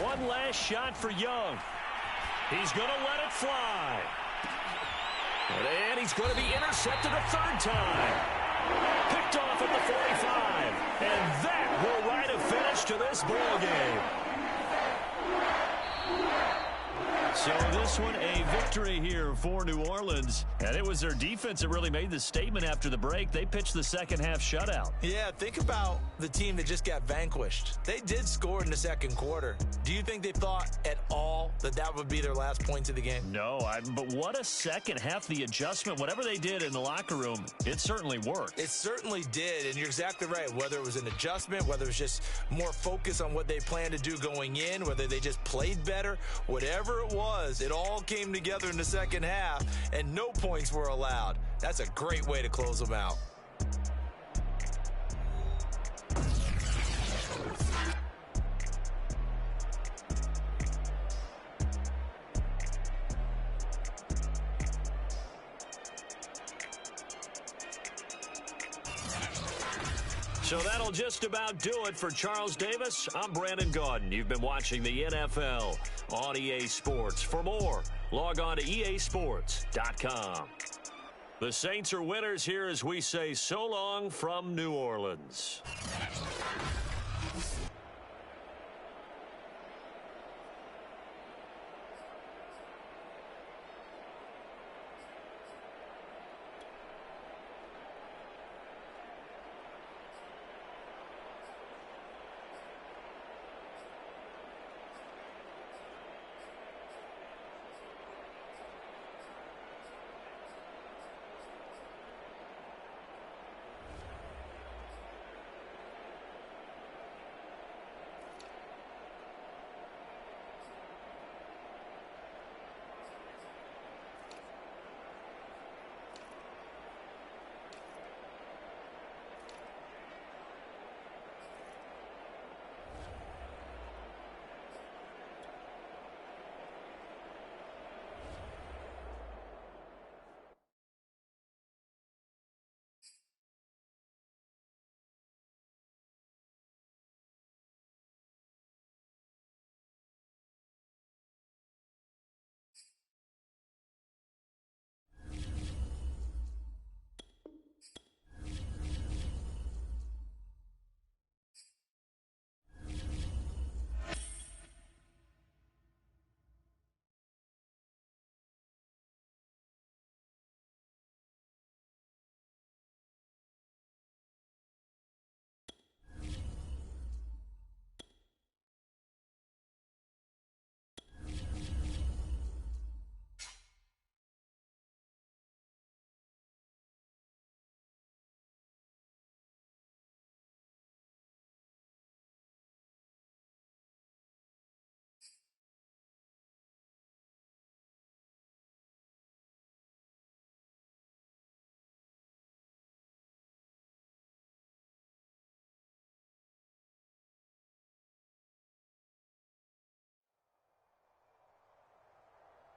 One last shot for Young. He's going to let it fly. And he's going to be intercepted a third time. Picked off at the 45. And that will write a finish to this ball game. So this one a victory here for New Orleans. And it was their defense that really made the statement after the break. They pitched the second half shutout. Yeah, think about the team that just got vanquished. They did score in the second quarter. Do you think they thought at all that that would be their last points of the game? No, but what a second half. The adjustment, whatever they did in the locker room, it certainly worked. It certainly did, and you're exactly right. Whether it was an adjustment, whether it was just more focus on what they planned to do going in, whether they just played better, whatever it was, it all came together in the second half, and no points were allowed. That's a great way to close them out. So that'll just about do it for Charles Davis. I'm Brandon Gaudin. You've been watching the NFL on EA Sports. For more, log on to easports.com. The Saints are winners here as we say so long from New Orleans.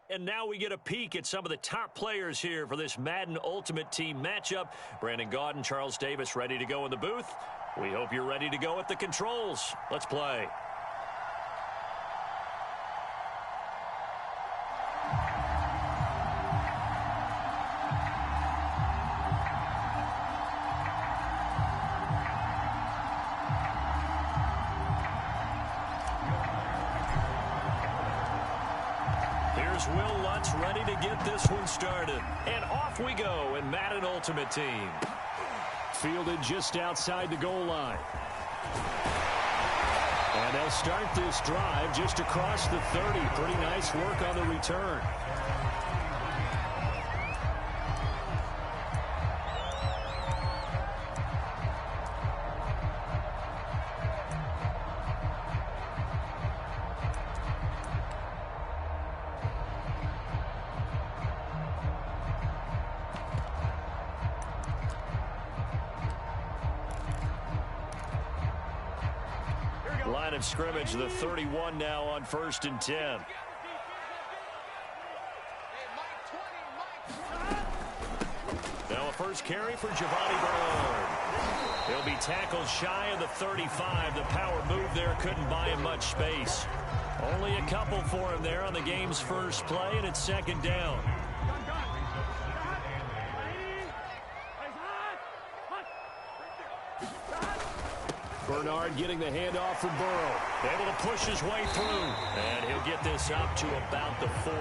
And now we get a peek at some of the top players here for this Madden Ultimate Team matchup. Brandon Gaudin, Charles Davis ready to go in the booth. We hope you're ready to go at the controls. Let's play. Will Lutz ready to get this one started. And off we go in Madden Ultimate Team. Fielded just outside the goal line. And they'll start this drive just across the 30. Pretty nice work on the return. Line of scrimmage, the 31 now on 1st and 10. Now a first carry for Giovanni Bernard. He'll be tackled shy of the 35. The power move there couldn't buy him much space. Only a couple for him there on the game's first play, and it's 2nd down. Bernard getting the handoff from Burrow. Able to push his way through. And he'll get this up to about the 40.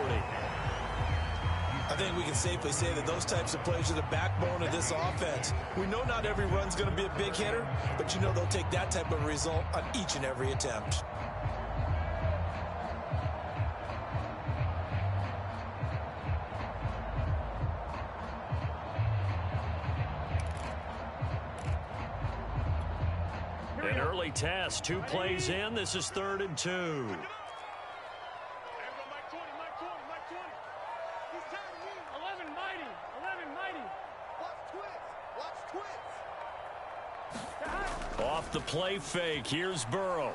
I think we can safely say that those types of plays are the backbone of this offense. We know not every run's going to be a big hitter, but you know they'll take that type of result on each and every attempt. An early test, 2 plays in. This is 3rd and 2. Off the play fake, here's Burrow.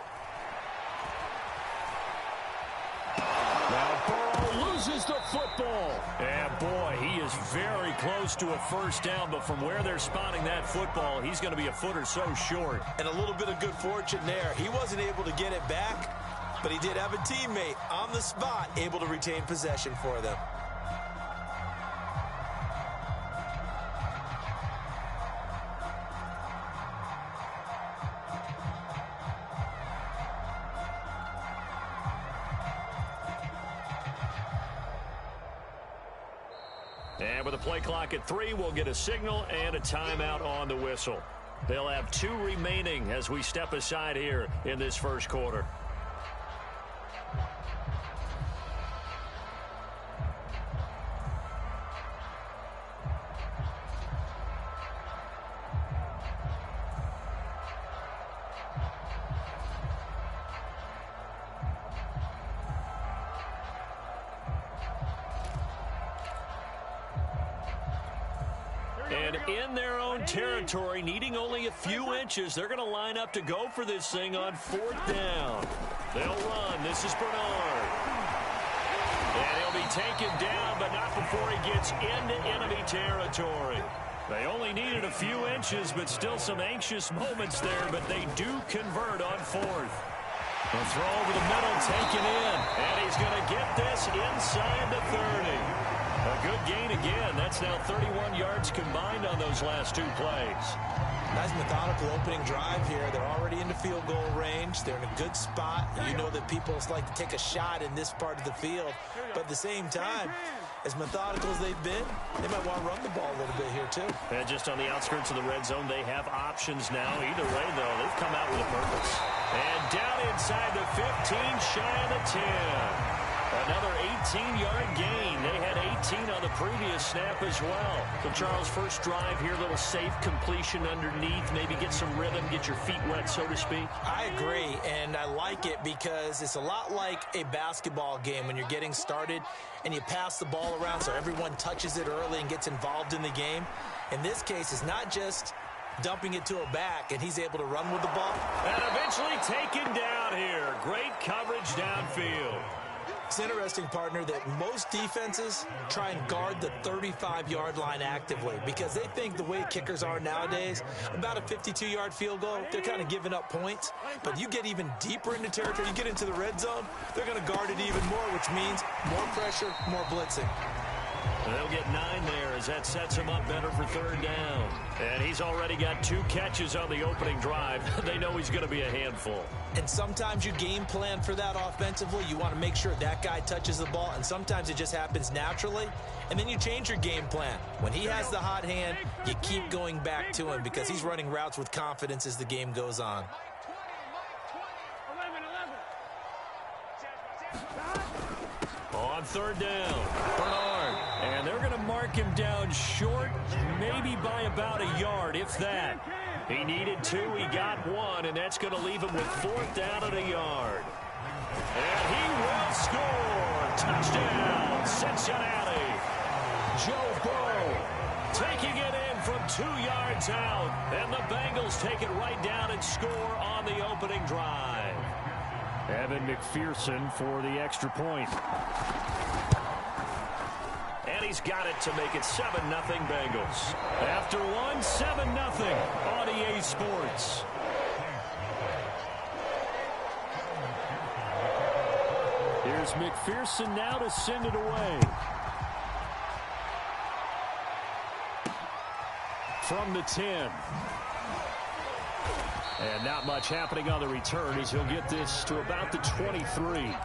Now Burrow loses the football. And boy, he is very close to a first down, but from where they're spotting that football, he's going to be a foot or so short. And a little bit of good fortune there. He wasn't able to get it back, but he did have a teammate on the spot able to retain possession for them. And with a play clock at 3, we'll get a signal and a timeout on the whistle. They'll have 2 remaining as we step aside here in this first quarter. And in their own territory, needing only a few inches, they're going to line up to go for this thing on 4th down. They'll run. This is Bernard. And he'll be taken down, but not before he gets into enemy territory. They only needed a few inches, but still some anxious moments there, but they do convert on 4th. The throw over the middle, taken in, and he's going to get this inside the 30. A good gain again. That's now 31 yards combined on those last 2 plays. Nice methodical opening drive here. They're already in the field goal range. They're in a good spot. You know that people like to take a shot in this part of the field. But at the same time, as methodical as they've been, they might want to run the ball a little bit here too. And just on the outskirts of the red zone, they have options now. Either way, though, they've come out with a purpose. And down inside the 15, shy of the 10. Another 18-yard gain. They had 18 on the previous snap as well. So, Charles, first drive here, little safe completion underneath. Maybe get some rhythm, get your feet wet, so to speak. I agree, and I like it because it's a lot like a basketball game when you're getting started and you pass the ball around so everyone touches it early and gets involved in the game. In this case, it's not just dumping it to a back, and he's able to run with the ball. And eventually taken down here. Great coverage downfield. It's interesting, partner, that most defenses try and guard the 35-yard line actively because they think the way kickers are nowadays, about a 52-yard field goal, they're kind of giving up points. But you get even deeper into territory, you get into the red zone, they're going to guard it even more, which means more pressure, more blitzing. They'll get 9 there as that sets him up better for 3rd down. And he's already got 2 catches on the opening drive. They know he's going to be a handful. And sometimes you game plan for that offensively. You want to make sure that guy touches the ball, and sometimes it just happens naturally. And then you change your game plan. When he has the hot hand, you keep going back to him because he's running routes with confidence as the game goes on. On 3rd down, Bernard. And they're going to mark him down short, maybe by about a yard, if that. He needed 2, he got 1, and that's going to leave him with 4th down at a yard. And he will score. Touchdown, Cincinnati. Joe Burrow taking it in from 2 yards out. And the Bengals take it right down didn't score on the opening drive. Evan McPherson for the extra point. And he's got it to make it 7-0 Bengals. After one, 7-0 on EA Sports. Here's McPherson now to send it away. From the 10. And not much happening on the return as he'll get this to about the 23.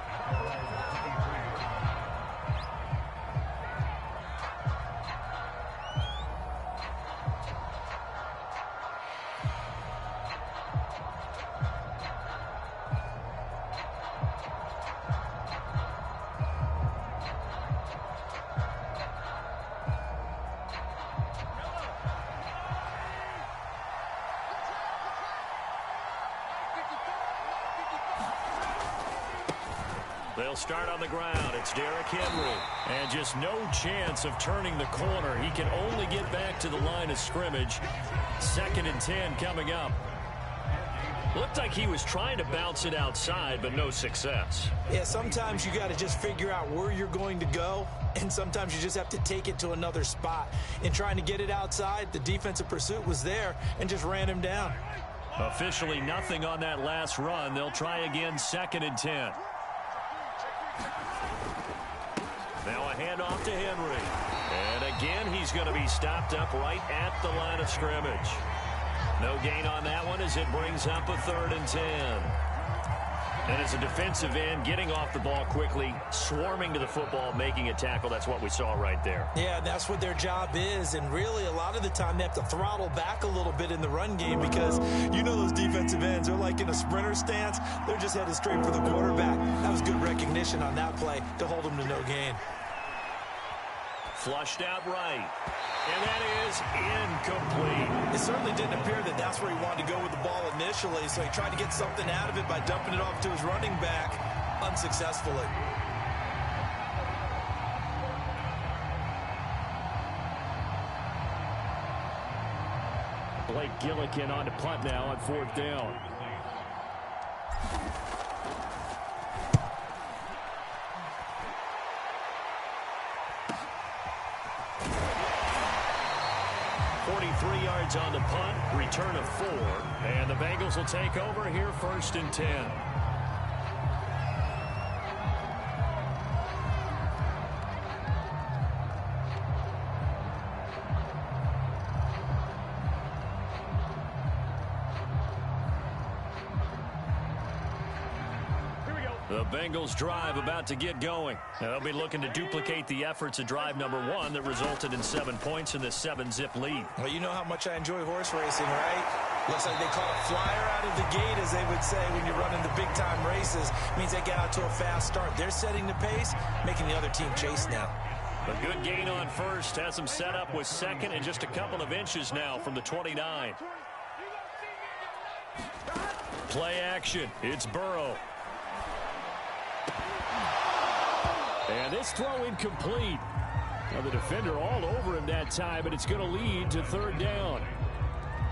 They'll start on the ground. It's Derrick Henry. And just no chance of turning the corner. He can only get back to the line of scrimmage. 2nd and 10 coming up. Looked like he was trying to bounce it outside, but no success. Yeah, sometimes you got to just figure out where you're going to go, and sometimes you just have to take it to another spot. In trying to get it outside, the defensive pursuit was there and just ran him down. Officially nothing on that last run. They'll try again 2nd and 10. Now a handoff to Henry. And again, he's going to be stopped up right at the line of scrimmage. No gain on that one as it brings up a 3rd and 10. And as a defensive end, getting off the ball quickly, swarming to the football, making a tackle, that's what we saw right there. Yeah, that's what their job is. And really, a lot of the time, they have to throttle back a little bit in the run game because you know those defensive ends, they're like in a sprinter stance. They're just headed straight for the quarterback. That was good recognition on that play to hold them to no gain. Flushed out right. And that is incomplete. It certainly didn't appear that that's where he wanted to go with the ball initially, so he tried to get something out of it by dumping it off to his running back unsuccessfully. Blake Gillikin on to punt now on 4th down. On the punt, return of 4, and the Bengals will take over here 1st and 10. The Bengals drive about to get going. They'll be looking to duplicate the efforts of drive number 1 that resulted in 7 points in this 7-zip lead. Well, you know how much I enjoy horse racing, right? Looks like they caught a flyer out of the gate, as they would say, when you're running the big-time races. Means they get out to a fast start. They're setting the pace, making the other team chase now. A good gain on first. Has them set up with 2nd and just a couple of inches now from the 29. Play action. It's Burrow. And this throw incomplete. Now the defender all over him that time, but it's going to lead to 3rd down.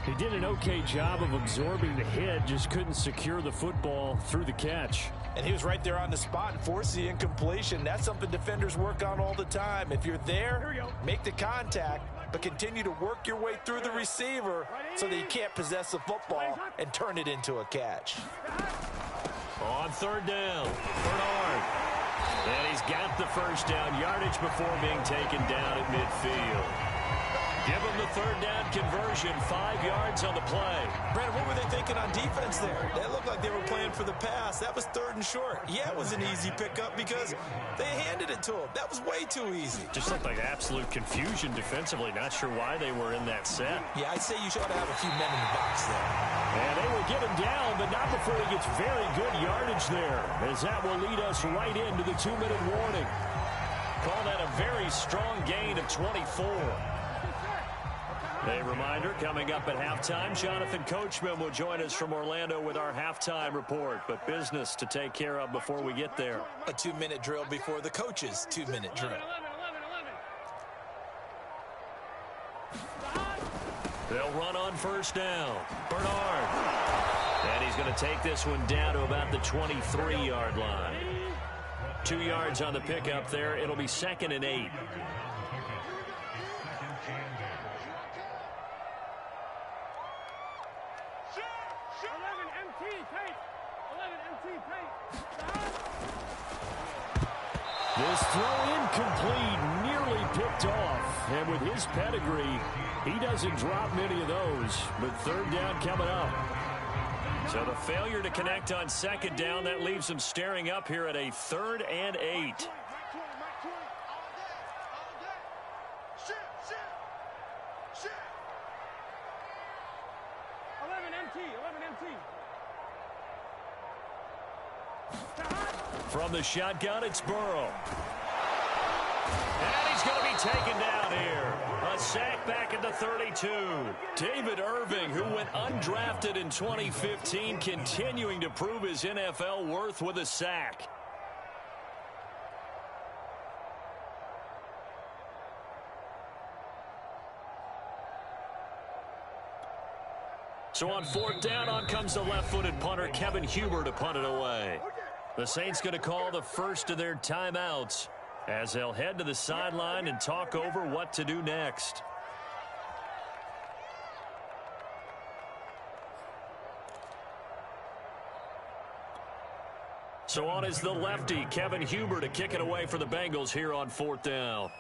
He did an okay job of absorbing the hit, just couldn't secure the football through the catch. And he was right there on the spot and forced the incompletion. That's something defenders work on all the time. If you're there, make the contact, but continue to work your way through the receiver so that you can't possess the football and turn it into a catch. On 3rd down, Bernard. And he's got the 1st down yardage before being taken down at midfield. Give him the 3rd down conversion, 5 yards on the play. Brandon, what were they thinking on defense there? That looked like they were playing for the pass. That was 3rd and short. Yeah, it was an easy pickup because they handed it to him. That was way too easy. Just looked like absolute confusion defensively. Not sure why they were in that set. Yeah, I'd say you should have a few men in the box there. And they will get him down, but not before he gets very good yardage there, as that will lead us right into the 2-minute warning. Call that a very strong gain of 24. A reminder, coming up at halftime, Jonathan Coachman will join us from Orlando with our halftime report. But business to take care of before we get there. A 2-minute drill before the coach's 2-minute drill. They'll run on 1st down. Bernard. He's going to take this one down to about the 23-yard line. 2 yards on the pickup there. It'll be 2nd and 8. This throw incomplete, nearly picked off. And with his pedigree, he doesn't drop many of those. But 3rd down coming up. So the failure to connect on 2nd down, that leaves him staring up here at a 3rd and 8. From the shotgun, it's Burrow. And he's going to be taken down here. A sack back at the 32. David Irving, who went undrafted in 2015, continuing to prove his NFL worth with a sack. So on 4th down, on comes the left-footed punter, Kevin Huber, to punt it away. The Saints going to call the first of their timeouts as they'll head to the sideline and talk over what to do next. So on is the lefty, Kevin Huber, to kick it away for the Bengals here on 4th down.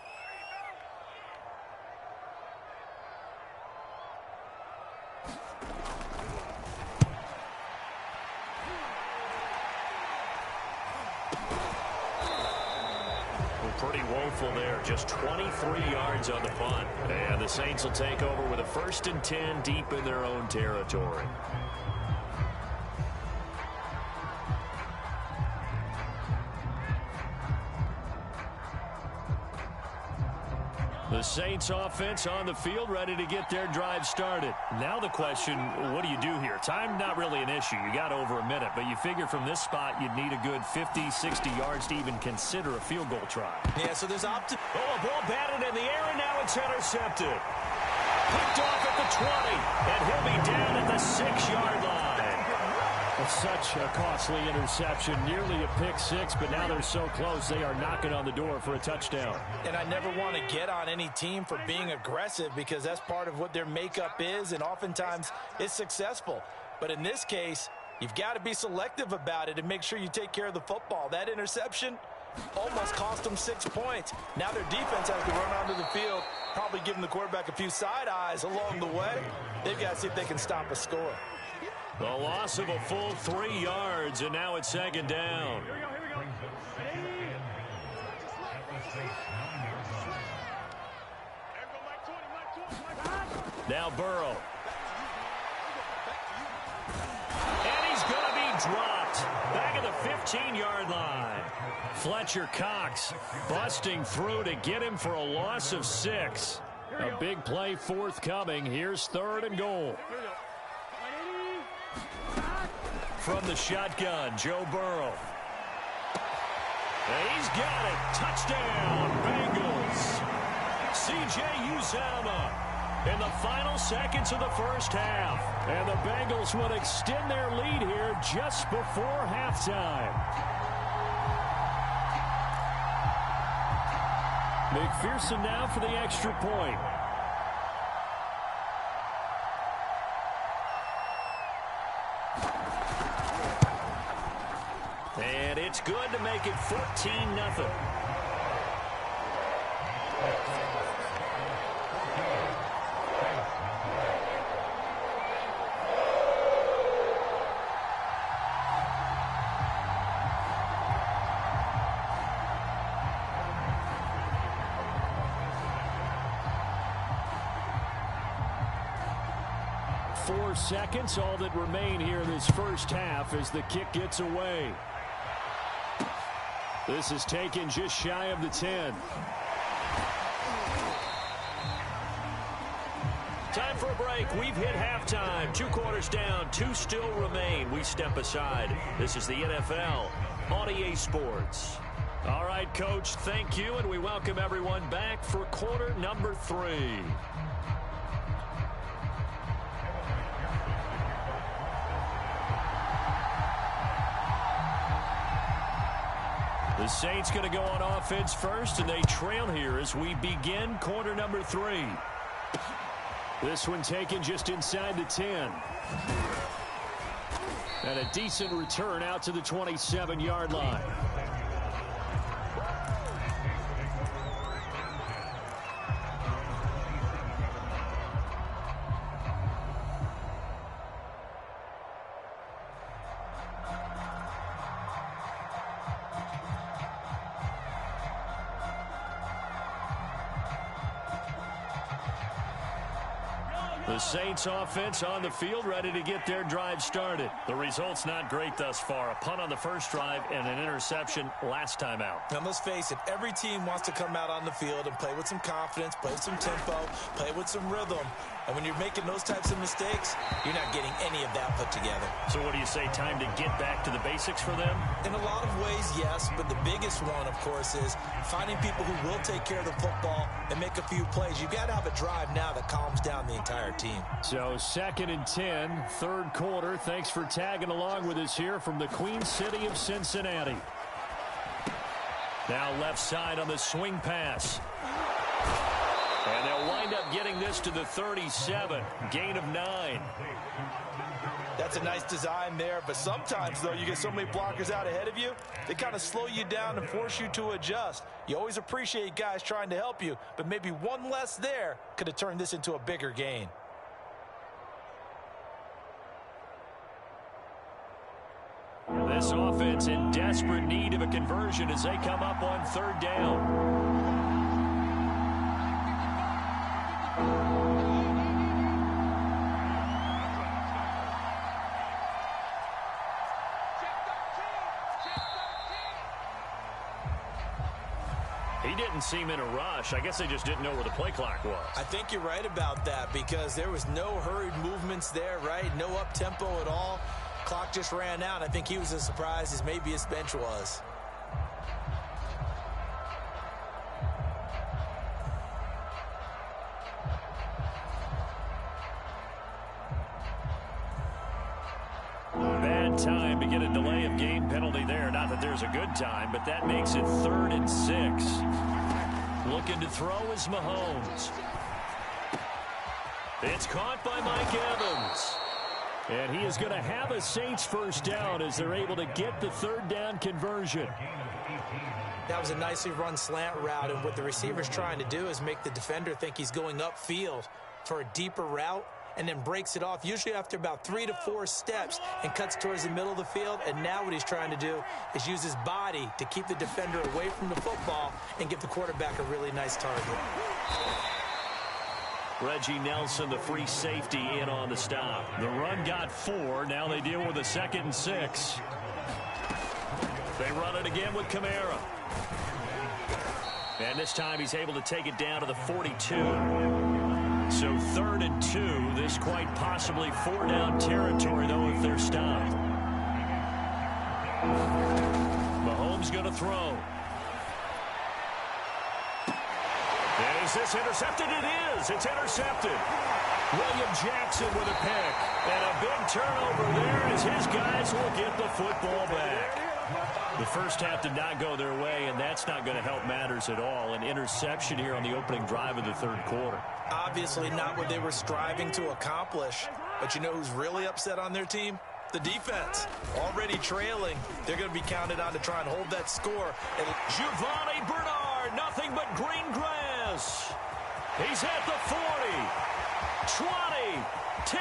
Pretty woeful there. Just 23 yards on the punt. And the Saints will take over with a 1st and 10 deep in their own territory. The Saints offense on the field, ready to get their drive started. Now the question, what do you do here? Time, not really an issue. You got over a minute, but you figure from this spot you'd need a good 50, 60 yards to even consider a field goal try. Yeah, so there's a ball batted in the air, and now it's intercepted. Picked off at the 20, and he'll be down at the 6-yard line. It's such a costly interception, nearly a pick six, but now they're so close they are knocking on the door for a touchdown. And I never want to get on any team for being aggressive because that's part of what their makeup is, and oftentimes it's successful. But in this case, you've got to be selective about it and make sure you take care of the football. That interception almost cost them 6 points. Now their defense has to run onto the field, probably giving the quarterback a few side eyes along the way. They've got to see if they can stop a score. The loss of a full 3 yards, and now it's 2nd down. Now Burrow. And he's going to be dropped. Back at the 15-yard line. Fletcher Cox busting through to get him for a loss of 6. A big play forthcoming. Here's 3rd and goal. From the shotgun, Joe Burrow. And he's got it. Touchdown, Bengals. C.J. Uzomah in the final seconds of the first half. And the Bengals would extend their lead here just before halftime. McPherson now for the extra point. And it's good to make it 14-0. Four seconds, all that remain here in this first half as the kick gets away. This is taken just shy of the 10. Time for a break. We've hit halftime. 2 quarters down. 2 still remain. We step aside. This is the NFL on EA Sports. All right, Coach, thank you, and we welcome everyone back for quarter number 3. The Saints going to go on offense first, and they trail here as we begin quarter number 3. This one taken just inside the 10. And a decent return out to the 27-yard line. The Saints offense on the field, ready to get their drive started. The result's not great thus far. A punt on the first drive and an interception last time out. Now, let's face it, every team wants to come out on the field and play with some confidence, play with some tempo, play with some rhythm. And when you're making those types of mistakes, you're not getting any of that put together. So what do you say, time to get back to the basics for them? In a lot of ways, yes, but the biggest one, of course, is finding people who will take care of the football and make a few plays. You've got to have a drive now that calms down the entire team. So 2nd and 10, third quarter. Thanks for tagging along with us here from the Queen City of Cincinnati. Now left side on the swing pass. And they'll wind up getting this to the 37. Gain of 9. That's a nice design there, but sometimes, though, you get so many blockers out ahead of you, they kind of slow you down and force you to adjust. You always appreciate guys trying to help you, but maybe one less there could have turned this into a bigger gain. This offense in desperate need of a conversion as they come up on 3rd down. He didn't seem in a rush. I guess they just didn't know where the play clock was. I think you're right about that because there was no hurried movements there, right? No up-tempo at all. Clock just ran out. I think he was as surprised as maybe his bench was. Bad time to get a delay of game penalty there. Not that there's a good time, but that makes it 3rd and 6. Looking to throw is Mahomes. It's caught by Mike Evans. And he is going to have a Saints first down as they're able to get the 3rd down conversion. That was a nicely run slant route, and what the receiver's trying to do is make the defender think he's going upfield for a deeper route and then breaks it off, usually after about 3 to 4 steps, and cuts towards the middle of the field. And now what he's trying to do is use his body to keep the defender away from the football and give the quarterback a really nice target. Reggie Nelson, the free safety, in on the stop. The run got 4. Now they deal with a 2nd and 6. They run it again with Kamara. And this time he's able to take it down to the 42. So 3rd and 2. This quite possibly 4-down territory, though, if they're stopped. Mahomes going to throw. Is this intercepted? It is. It's intercepted. William Jackson with a pick. And a big turnover there as his guys will get the football back. The first half did not go their way, and that's not going to help matters at all. An interception here on the opening drive of the 3rd quarter. Obviously not what they were striving to accomplish. But you know who's really upset on their team? The defense. Already trailing. They're going to be counted on to try and hold that score. And Giovanni Bernard, nothing but green grass. He's at the 40, 20, 10,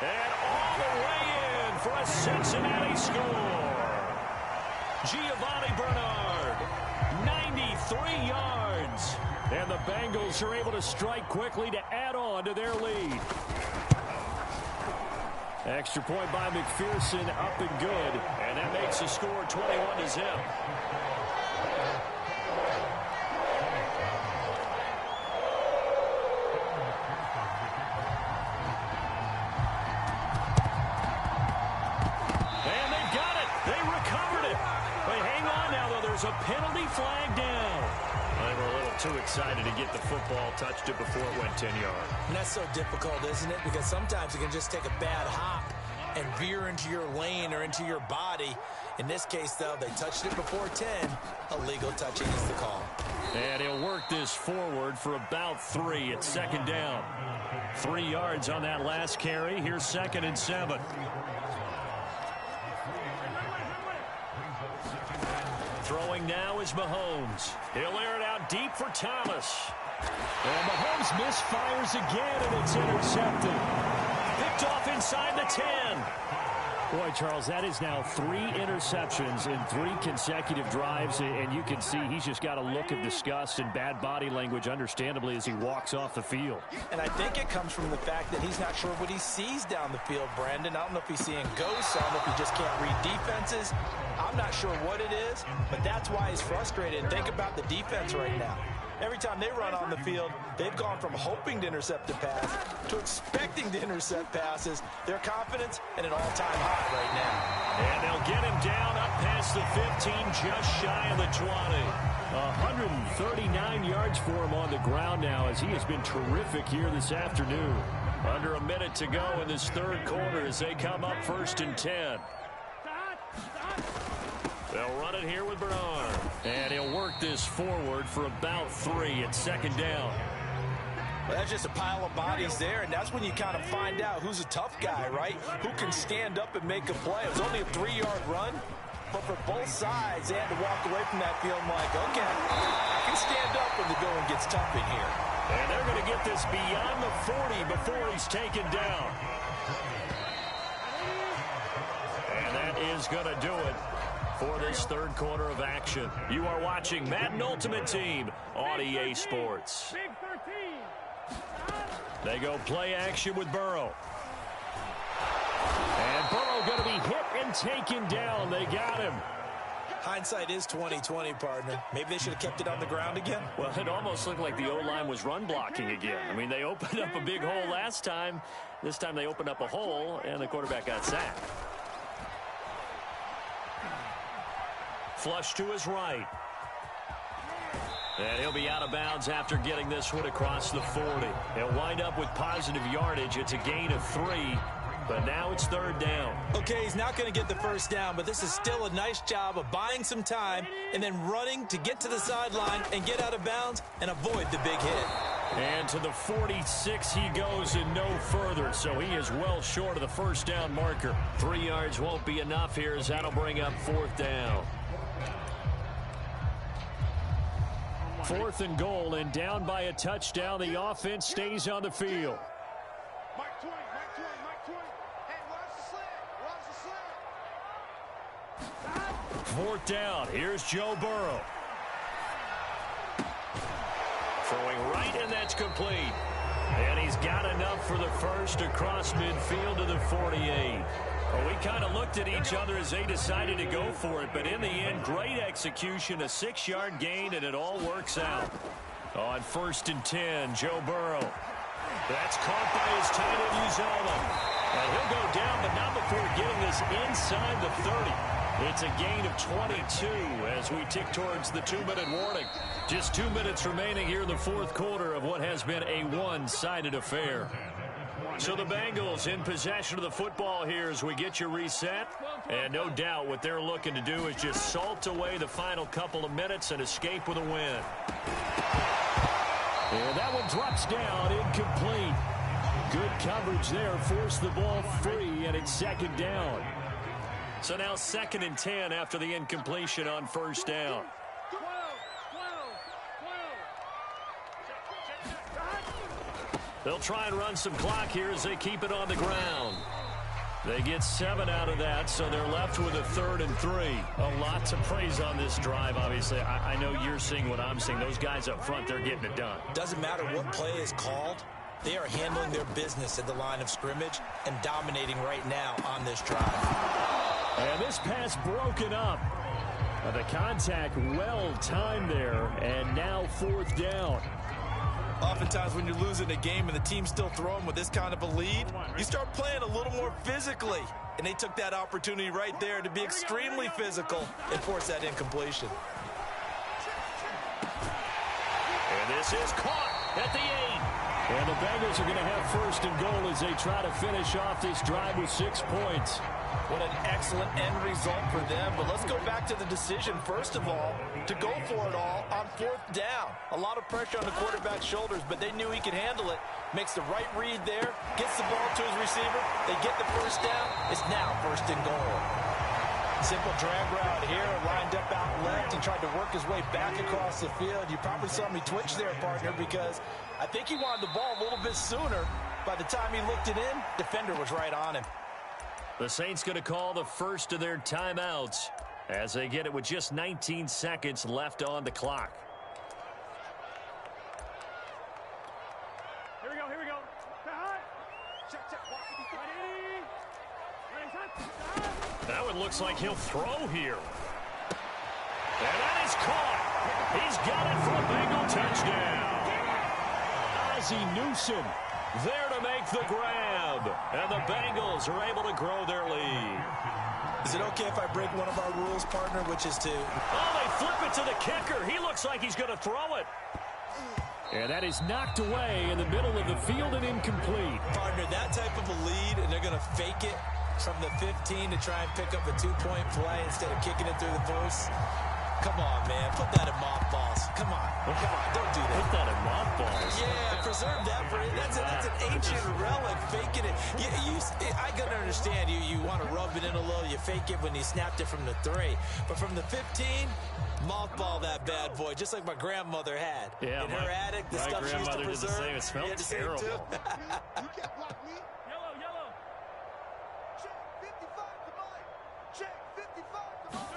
and all the way in for a Cincinnati score. Giovanni Bernard, 93 yards. And the Bengals are able to strike quickly to add on to their lead. Extra point by McPherson, up and good. And that makes the score 21-0. And they got it. They recovered it. But hang on now, though. There's a penalty flag down. They were a little too excited to get the football, touched it before it went 10 yards. And that's so difficult, isn't it? Because sometimes you can just take a bad hop and veer into your lane or into your body In this case, though, they touched it before 10. Illegal touching is the call. And he'll work this forward for about 3 at second down. 3 yards on that last carry. Here's 2nd and 7. Throwing now is Mahomes. He'll air it out deep for Thomas. And Mahomes misfires again, and it's intercepted. Picked off inside the 10. Boy, Charles, that is now 3 interceptions in 3 consecutive drives, and you can see he's just got a look of disgust and bad body language, understandably, as he walks off the field. And I think it comes from the fact that he's not sure what he sees down the field, Brandon. I don't know if he's seeing ghosts. I don't know if he just can't read defenses. I'm not sure what it is, but that's why he's frustrated. And think about the defense right now. Every time they run on the field, they've gone from hoping to intercept a pass to expecting to intercept passes. Their confidence at an all-time high right now. And they'll get him down up past the 15, just shy of the 20. 139 yards for him on the ground now, as he has been terrific here this afternoon. Under a minute to go in this 3rd quarter as they come up 1st and 10. They'll run it here with Bernard. And he'll work this forward for about 3 at second down. Well, that's just a pile of bodies there, and that's when you kind of find out who's a tough guy, right? Who can stand up and make a play. It was only a 3-yard run, but for both sides, they had to walk away from that feeling like, okay, I can stand up when the going gets tough in here. And they're going to get this beyond the 40 before he's taken down. And that is going to do it for this 3rd quarter of action. You are watching Madden Ultimate Team on EA Sports. They go play action with Burrow. And Burrow going to be hit and taken down. They got him. Hindsight is 20/20, partner. Maybe they should have kept it on the ground again. Well, it almost looked like the O-line was run blocking again. I mean, they opened up a big hole last time. This time they opened up a hole, and the quarterback got sacked. Flush to his right. And he'll be out of bounds after getting this one across the 40. He'll wind up with positive yardage. It's a gain of 3, but now it's 3rd down. Okay, he's not going to get the 1st down, but this is still a nice job of buying some time and then running to get to the sideline and get out of bounds and avoid the big hit. And to the 46 he goes and no further, so he is well short of the 1st down marker. 3 yards won't be enough here as that'll bring up 4th down. 4th and goal, and down by a touchdown. The offense stays on the field. Mike 20. Hey, watch the slant. 4th down. Here's Joe Burrow. Throwing right, and that's complete. And he's got enough for the first across midfield to the 48. Well, we kind of looked at each other as they decided to go for it, but in the end, great execution, a 6-yard gain, and it all works out. On 1st and 10, Joe Burrow. That's caught by his tight end, Uzoma. And he'll go down, but not before getting this inside the 30. It's a gain of 22 as we tick towards the 2-minute warning. Just 2 minutes remaining here in the 4th quarter of what has been a one-sided affair. So the Bengals in possession of the football here as we get you reset. And no doubt what they're looking to do is just salt away the final couple of minutes and escape with a win. And that one drops down, incomplete. Good coverage there, forced the ball free, and it's 2nd down. So now 2nd and 10 after the incompletion on 1st down. They'll try and run some clock here as they keep it on the ground. They get 7 out of that, so they're left with a 3rd and 3. A lot to praise on this drive, obviously. I know you're seeing what I'm seeing. Those guys up front, they're getting it done. Doesn't matter what play is called. They are handling their business at the line of scrimmage and dominating right now on this drive. And this pass broken up. The contact well timed there, and now 4th down. Oftentimes when you're losing a game and the team's still throwing with this kind of a lead, you start playing a little more physically. And they took that opportunity right there to be extremely physical and force that incompletion. And this is caught at the 8. And the Bengals are going to have 1st and goal as they try to finish off this drive with 6 points. What an excellent end result for them. But let's go back to the decision, first of all, to go for it all on 4th down. A lot of pressure on the quarterback's shoulders, but they knew he could handle it. Makes the right read there, gets the ball to his receiver. They get the first down. It's now 1st and goal. Simple drag route here, lined up out left. He tried to work his way back across the field. You probably saw me twitch there, partner, because I think he wanted the ball a little bit sooner. By the time he looked it in, defender was right on him. The Saints going to call the first of their timeouts as they get it with just 19 seconds left on the clock. Here we go, here we go. Check, check. Now it looks like he'll throw here. And that is caught. He's got it for a Bengal touchdown. Ozzie Newsome there to make the grab. And the Bengals are able to grow their lead. Is it okay if I break one of our rules, partner, which is to... Oh, they flip it to the kicker. He looks like he's going to throw it. And that is knocked away in the middle of the field and incomplete. Partner, that type of a lead, and they're going to fake it from the 15 to try and pick up a 2-point play instead of kicking it through the post. Come on, man. Put that in mothballs. Come on. Come on. Don't do that. Put that in mothballs. Yeah, preserve that for it. That's an ancient relic, faking it. I can understand you want to rub it in a little. You fake it when you snapped it from the 3. But from the 15, mothball that bad boy, just like my grandmother had. Yeah, in her attic, the stuff she used to preserve. Did the same. It smelled terrible. You can't block me. Yellow, yellow. Check 55, come on. Check 55, come on.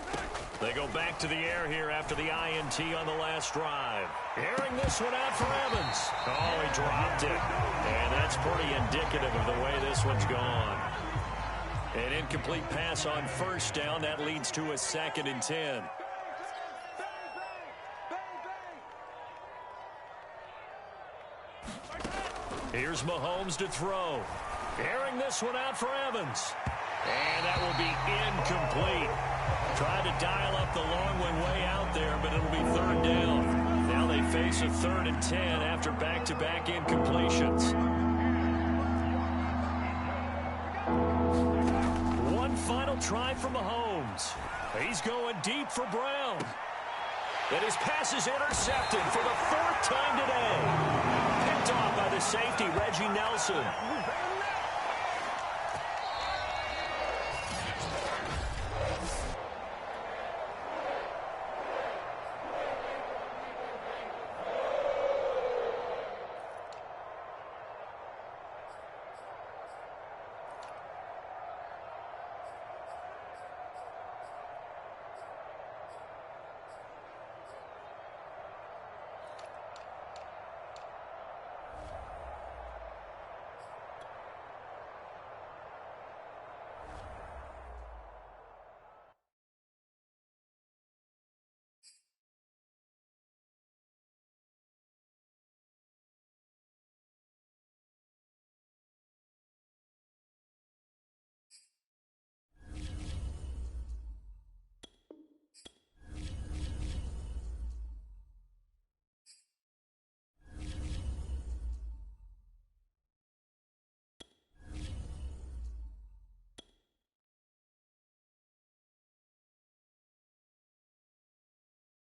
They go back to the air here after the INT on the last drive. Airing this one out for Evans. Oh, he dropped it. And that's pretty indicative of the way this one's gone. An incomplete pass on 1st down. That leads to a 2nd and 10. Here's Mahomes to throw. Airing this one out for Evans. And that will be incomplete. Tried to dial up the long one way out there, but it'll be 3rd down. Now they face a 3rd and 10 after back-to-back incompletions. One final try from Mahomes. He's going deep for Brown. And his pass is intercepted for the 4th time today. Picked off by the safety, Reggie Nelson.